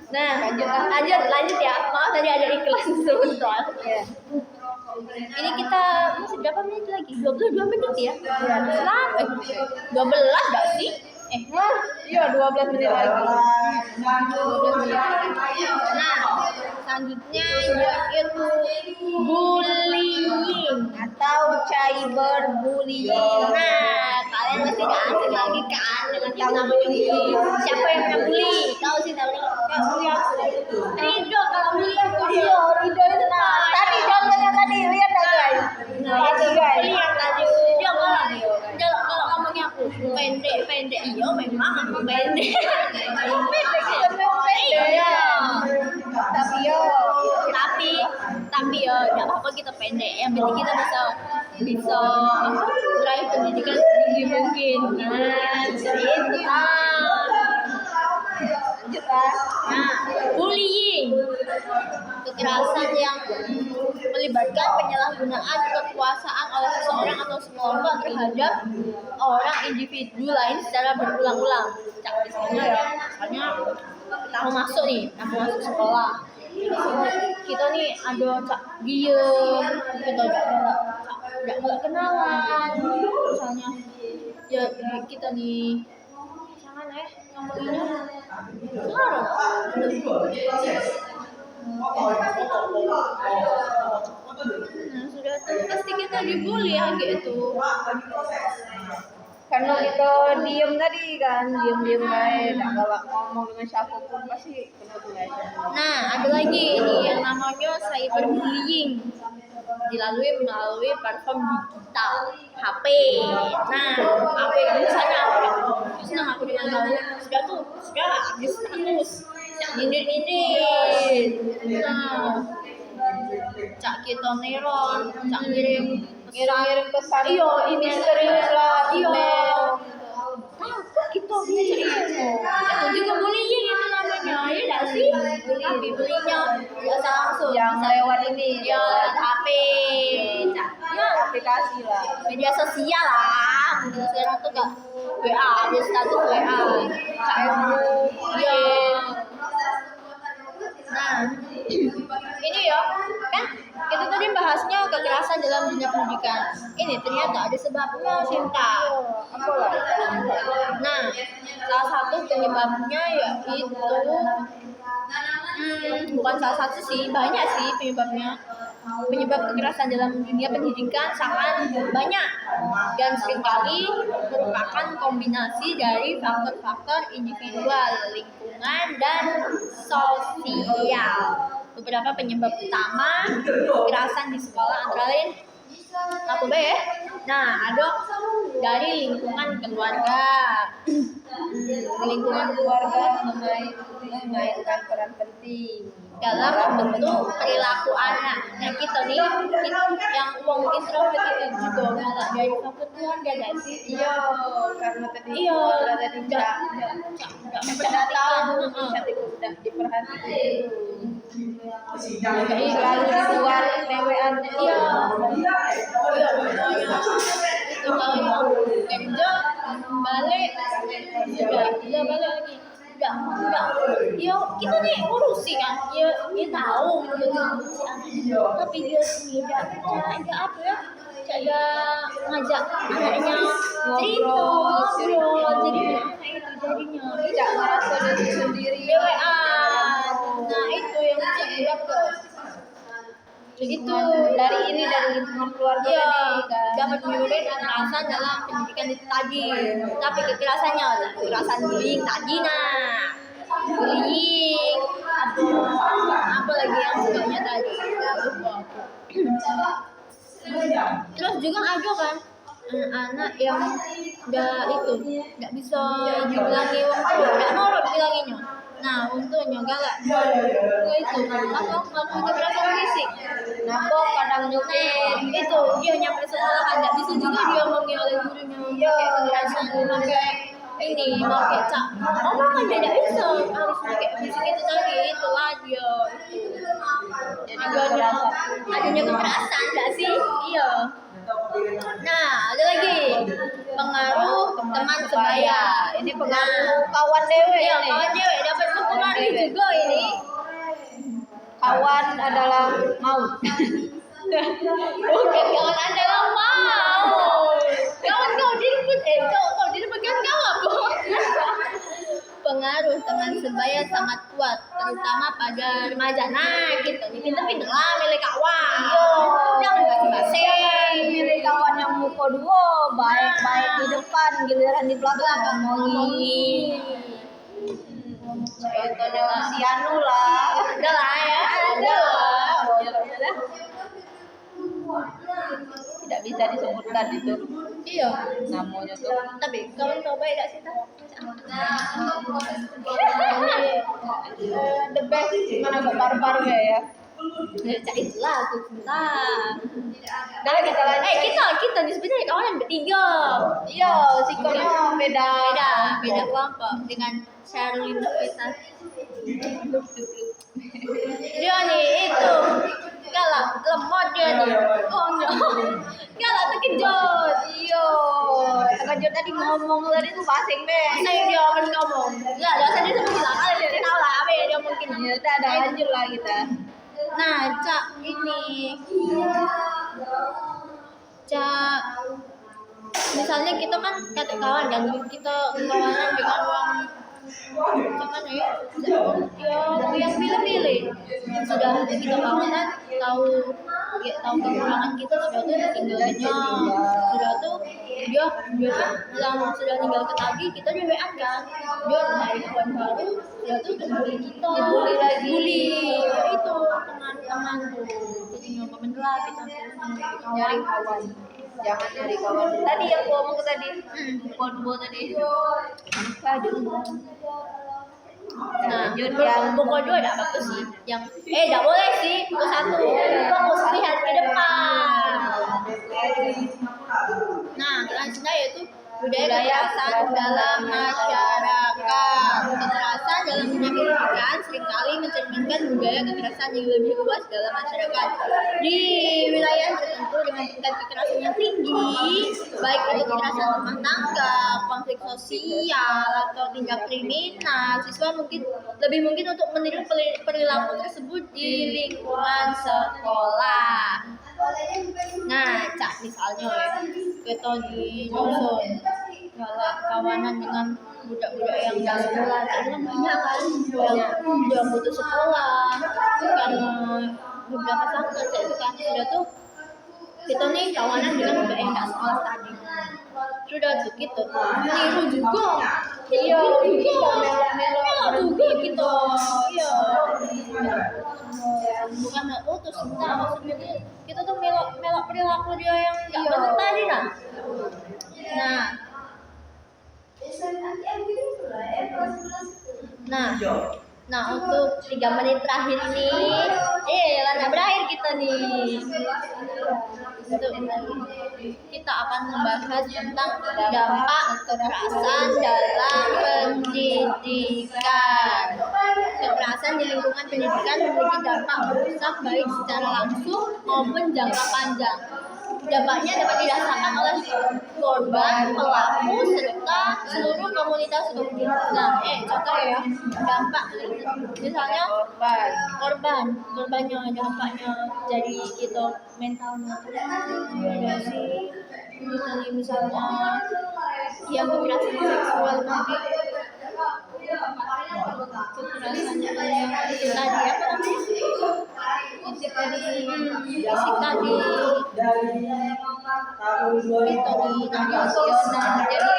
S2: nah lanjut ya maaf tadi ada iklan sebentar
S1: Iya.
S2: ini kita masih berapa menit lagi 22 menit ya selama 12 gak sih
S1: Iya 12 menit lagi.
S2: 12 menit lagi. Nah, selanjutnya yaitu bullying
S1: Atau cyberbullying.
S2: Nah, kalian pasti gak asing lagi kan dengan yang namanya bully. Siapa yang pernah bully? Tahu sih namanya bully aku. Ridho kalau bully aku.
S1: Iya, Ridho itu tadi contohnya tadi lihat dah guys.
S2: Nah, itu
S1: Tadi guys.
S2: bully yang tadi. Dia kalau ngomongnya aku. pendek iya memang aku pendek.
S1: Pendek
S2: Iya.
S1: tapi yo
S2: tapi ya nggak apa-apa kita pendek, yang penting kita bisa meraih pendidikan setinggi mungkin. Nah seperti itu
S1: lanjut lah.
S2: Nah, bullying, kekerasan yang melibatkan penyalahgunaan kekuasaan oleh seseorang atau sekelompok terhadap orang individu lain secara berulang-ulang. Misalnya ya, misalnya kita mau masuk sekolah. Kita nih ada cak diem, kita nggak kenalan, misalnya ya kita nih jangan ngomonginnya sekarang. Nah sudah tuh pasti kita dibully ya gitu.
S1: Karena kita diem tadi kan, diem baik, nggak galak ngomong dengan siapapun pasti kena bully.
S2: Nah ada lagi ini yang namanya cyberbullying, dilalui melalui platform digital, HP. Nah, HP misalnya aku dengan kamu sudah habis status, cak nyindir. Nah, cak kita neron, cak ngirim
S1: pesan.
S2: Iya, ini
S1: serius lah.
S2: email. Kita punya itu juga bullying itu namanya, ya nggak sih? Tapi bullyingnya biasa langsung
S1: Yang lewat ini,
S2: ya HP, ya
S1: aplikasi lah.
S2: media sosial lah. Sekarang tuh gak WA, ada status WA, Facebook, iya. Nah, ini ya kan kita tadi bahasnya kekerasan dalam dunia pendidikan. Ini ternyata ada sebabnya, Sinta.
S1: Apa lah?
S2: Nah, salah satu penyebabnya yaitu bukan salah satu sih, banyak sih penyebabnya. Penyebab kekerasan dalam dunia pendidikan sangat banyak dan seringkali merupakan kombinasi dari faktor-faktor individual, lingkungan, dan sosial. Beberapa penyebab utama kekerasan di sekolah antara lain apa ya? Nah, ada dari lingkungan keluarga.
S1: Lingkungan keluarga memainkan peran penting
S2: dalam membentuk perilaku anak. Nah kita nih yang uang introvert itu juga malah dari faktor keluarga gak sih?
S1: Iya, karena tadi
S2: Iya,
S1: tadi nggak
S2: memperhatikan,
S1: udah diperhatikan. Jadi selalu keluar dewean.
S2: Iya, itu kalau yang kerja balik sudah balik lagi. Enggak. Ya kita nih ngurusi kan. Ya tahu gitu si anak. Tapi dia enggak apa ya? Enggak ngajak anaknya ngobrol. Jadi anak itu jadinya
S1: Tidak merasa diri sendiri.
S2: dewean. Nah, itu yang bisa dilakukan. Itu
S1: dari lingkungan keluarga
S2: ya,
S1: tadi kan.
S2: dapat menyebabkan kekerasan dalam pendidikan itu tadi. Tapi kekerasan bullying tadi bullying apa lagi yang sebabnya tadi lupa. Terus juga ada kan anak yang nggak bisa dibilangi waktu, nggak nurut bilanginya. Nah, untungnya galak. Itu melakukan kekerasan fisik.
S1: Nabok kadang nyukur.
S2: Itu dia nyampe sekolahan nggak bisa juga dia omongin oleh gurunya pakai kekerasan, pakai ini pakai cak. Kan tidak bisa, harus pakai fisik itu tadi, itulah dia. Jadi adanya kekerasan nggak sih? Iya. Nah, ada lagi pengaruh teman sebaya.
S1: Ini pengaruh kawan dewe
S2: Iya,
S1: ini.
S2: kawan cewek dapat mempengaruhi juga ini.
S1: Kawan adalah maut.
S2: Bukan kawan adalah mau. Kawan kau direbutkan kau apa? Pengaruh teman sebaya sangat kuat, terutama pada remaja. Nah, kita ini pinter-pinter lah milih kawan. Jangan basi-basi.
S1: Milih kawan yang muka dua, baik-baik di depan, giliran di belakang ngomongin. Contohnya si Anu lah.
S2: Ada lah ya, ada lah.
S1: Tidak bisa disebutkan itu.
S2: Iya.
S1: namanya tuh.
S2: Tapi kawan coba gak sih tak?
S1: The best mana gak paru-paru ya.
S2: Ya cak itulah aku cinta.
S1: Nah kita lanjut.
S2: Kita nih sebenarnya kawan yang bertiga.
S1: Iya, sikonnya beda.
S2: Beda kelompok dengan Sherlyn kita. Dia nih itu galak lemot dia nih. Oh no. Galak terkejut.
S1: Iya, terkejut tadi ngomong tadi tuh basing deh.
S2: Saya dia ngomong. Ya, dasar dia semua bilang kali dia tahu lah apa yang dia mungkin.
S1: Ya udah ada lanjut lah kita.
S2: Nah, Cak ini Cak misalnya kita kan kata kawan kan kita kawanan dengan orang gimana ya yang pilih-pilih sudah kita kawanan tahu kekurangan kita sudah tuh tinggalnya sudah tuh dia kan bilang sudah tinggal ke tadi kita juga WA kan dia dari kawan baru sudah tuh bully kita
S1: Dibully lagi.
S2: bully itu teman-teman tuh jadi nggak bener lah kita
S1: Nyari kawan. Jangan nyari kawan. Tadi yang gua ngomong tadi. Pukul tadi.
S2: Nah,
S1: lanjut yang
S2: pukul 2 enggak apa-apa sih. Yang enggak boleh sih pukul 1. Fokus lihat ke depan. Nah, selanjutnya yaitu budaya kekerasan dalam masyarakat. Kekerasan dalam dunia pendidikan seringkali mencerminkan budaya kekerasan yang lebih luas dalam masyarakat. Di wilayah tertentu dengan tingkat kekerasan yang tinggi, baik itu kekerasan rumah tangga, konflik sosial, atau tindak kriminal, siswa lebih mungkin untuk meniru perilaku tersebut di lingkungan sekolah. Nah, Cak misalnya ya, kita di dusun kalau kawanan dengan budak-budak yang gak sekolah, karena banyak kan yang putus sekolah karena beberapa faktor itu kan sudah tuh kita nih kawanan dengan budak yang gak sekolah tadi sudah tuh gitu niru juga
S1: Iya,
S2: melok juga gitu iya bukan putus cinta maksudnya tuh kita tuh melok perilaku dia yang gak benar tadi nah untuk 3 menit terakhir ini lana berakhir kita nih kita akan membahas tentang dampak kekerasan dalam pendidikan. Kekerasan di lingkungan pendidikan memiliki dampak merusak baik secara langsung maupun jangka panjang. Dampaknya dapat dirasakan oleh korban, pelaku, serta seluruh komunitas komunitas. Nah, contoh ya, dampak misalnya korbannya dampaknya jadi gitu mentalnya ya sih misalnya yang kekerasan seksual tadi kekerasannya yang itu tadi apa namanya fisik tadi itu nasional jadi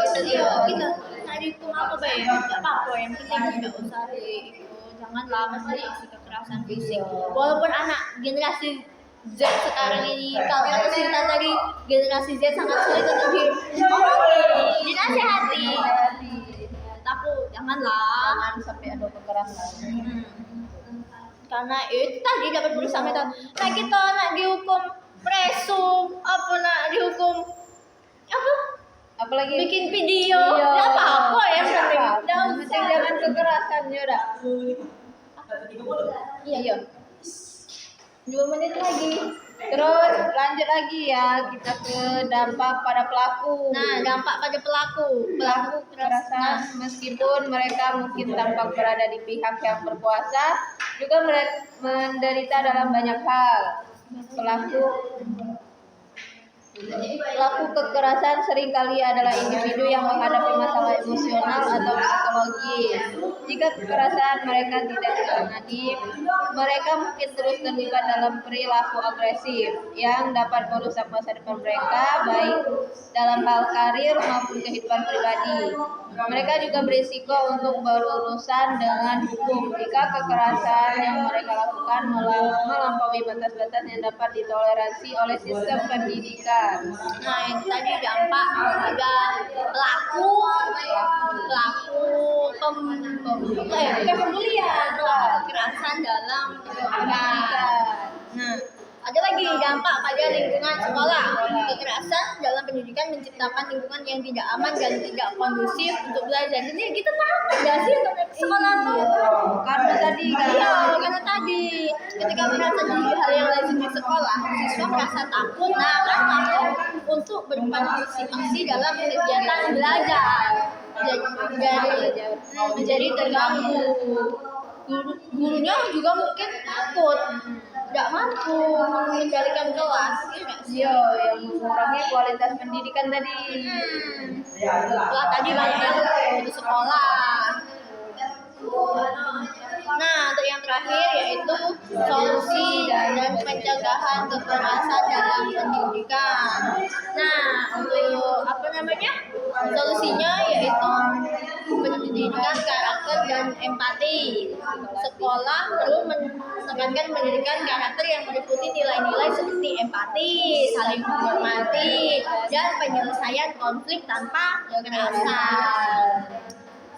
S2: formal kita tadi itu apa bayar nggak apa-apa yang penting tidak usah janganlah masalah kekerasan fisik walaupun anak generasi Z sekarang ini kalau kata Sinta tadi generasi Z sangat sulit untuk dinasihati tapi jangan
S1: sampai ada kekerasan.
S2: Karena itu tadi dapat berusaha mental nah kita nak dihukum presum apa nak dihukum apa
S1: Apalagi
S2: bikin video nggak apa-apa ya
S1: penting jangan kekerasan ya udah. Iya. 2 menit lagi. Terus lanjut lagi ya kita ke dampak pada pelaku.
S2: Nah, dampak pada pelaku
S1: kekerasan meskipun mereka mungkin tampak berada di pihak yang berkuasa, juga menderita dalam banyak hal. Pelaku kekerasan seringkali adalah individu yang menghadapi masalah emosional atau psikologis. Jika kekerasan mereka tidak ditangani, mereka mungkin terus terlibat dalam perilaku agresif yang dapat merusak masa depan mereka, baik dalam hal karir maupun kehidupan pribadi. Mereka juga berisiko untuk berurusan dengan hukum jika kekerasan yang mereka lakukan melampaui batas-batas yang dapat ditoleransi oleh sistem pendidikan. pendidikan.
S2: Nah, itu tadi dampak pada pelaku bukan pembulian, pelaku kekerasan dalam pendidikan. Nah, ada lagi dampak pada lingkungan sekolah. Kekerasan dalam pendidikan menciptakan lingkungan yang tidak aman dan tidak kondusif untuk belajar. Jadi kita takut nggak sih untuk sekolah tuh?
S1: Karena tadi kan
S2: Iya, karena tadi ketika merasa jadi hal yang lazim di sekolah, siswa merasa takut, takut untuk berpartisipasi dalam kegiatan belajar. Menjadi terganggu. Gurunya juga mungkin takut, tidak mampu mengendalikan kelas. Iya nggak sih?
S1: Iya, yang mengurangi kualitas pendidikan tadi.
S2: Setelah tadi banyak yang putus sekolah. Nah, untuk yang terakhir yaitu solusi dan pencegahan kekerasan dalam pendidikan. Nah, untuk solusinya yaitu pendidikan karakter dan empati. Sekolah perlu menekankan pendidikan karakter yang meliputi nilai-nilai seperti empati, saling menghormati, dan penyelesaian konflik tanpa kekerasan.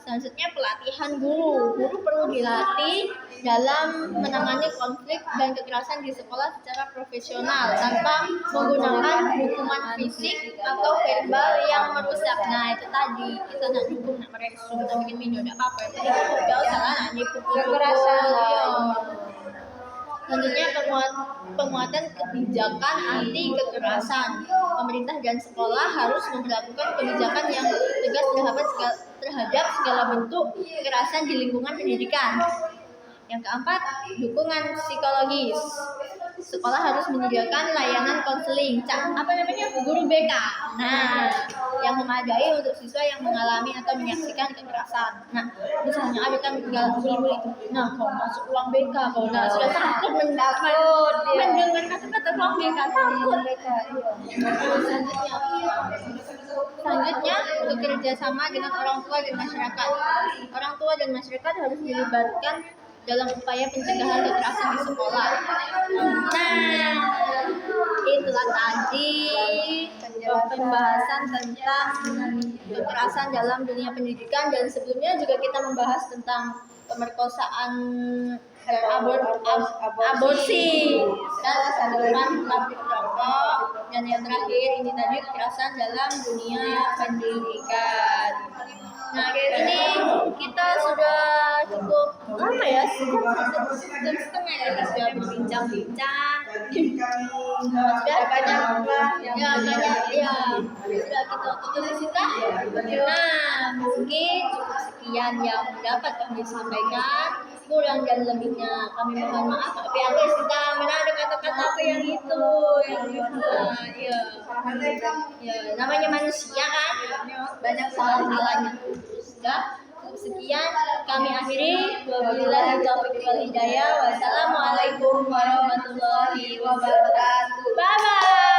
S2: Selanjutnya pelatihan guru. Guru perlu dilatih dalam menangani konflik dan kekerasan di sekolah secara profesional tanpa menggunakan hukuman fisik atau verbal yang merusak. Nah, itu tadi kita nak dukung, nak meresum, nak bikin video, tidak apa-apa. Yang penting tidak usah lah nak dipukul.
S1: Kekerasan.
S2: Selanjutnya penguatan kebijakan anti kekerasan. Pemerintah dan sekolah harus memperlakukan kebijakan yang tegas terhadap segala bentuk kekerasan di lingkungan pendidikan. Yang keempat, dukungan psikologis. Sekolah harus menyediakan layanan konseling, guru BK. Nah, yang memadai untuk siswa yang mengalami atau menyaksikan kekerasan. Nah, misalnya ada kan bully itu. Nah, kau masuk ruang BK, kau sudah takut mendengar kata-kata ruang BK, takut. Selanjutnya, bekerja sama dengan orang tua dan masyarakat. Orang tua dan masyarakat harus dilibatkan dalam upaya pencegahan kekerasan di sekolah. Nah, itulah tadi pembahasan tentang kekerasan dalam dunia pendidikan, dan sebelumnya juga kita membahas tentang pemerkosaan dan aborsi dan saluran pabrik rokok, dan yang terakhir ini tadi kekerasan dalam dunia pendidikan. Nah, ini kita sudah cukup lama ya, jam setengah ya, kita sudah berbincang-bincang. Sudah banyak sudah kita tutup di sini. Nah, mungkin cukup sekian yang dapat kami sampaikan. Kurang dan lebihnya kami mohon maaf. Tapi aku sudah ada kata-kata apa yang itu, ya namanya manusia kan, banyak salah-salahnya. Sudah sekian kami akhiri. Wabillahi taufiq wal hidayah. Wassalamualaikum warahmatullahi wabarakatuh. Bye bye.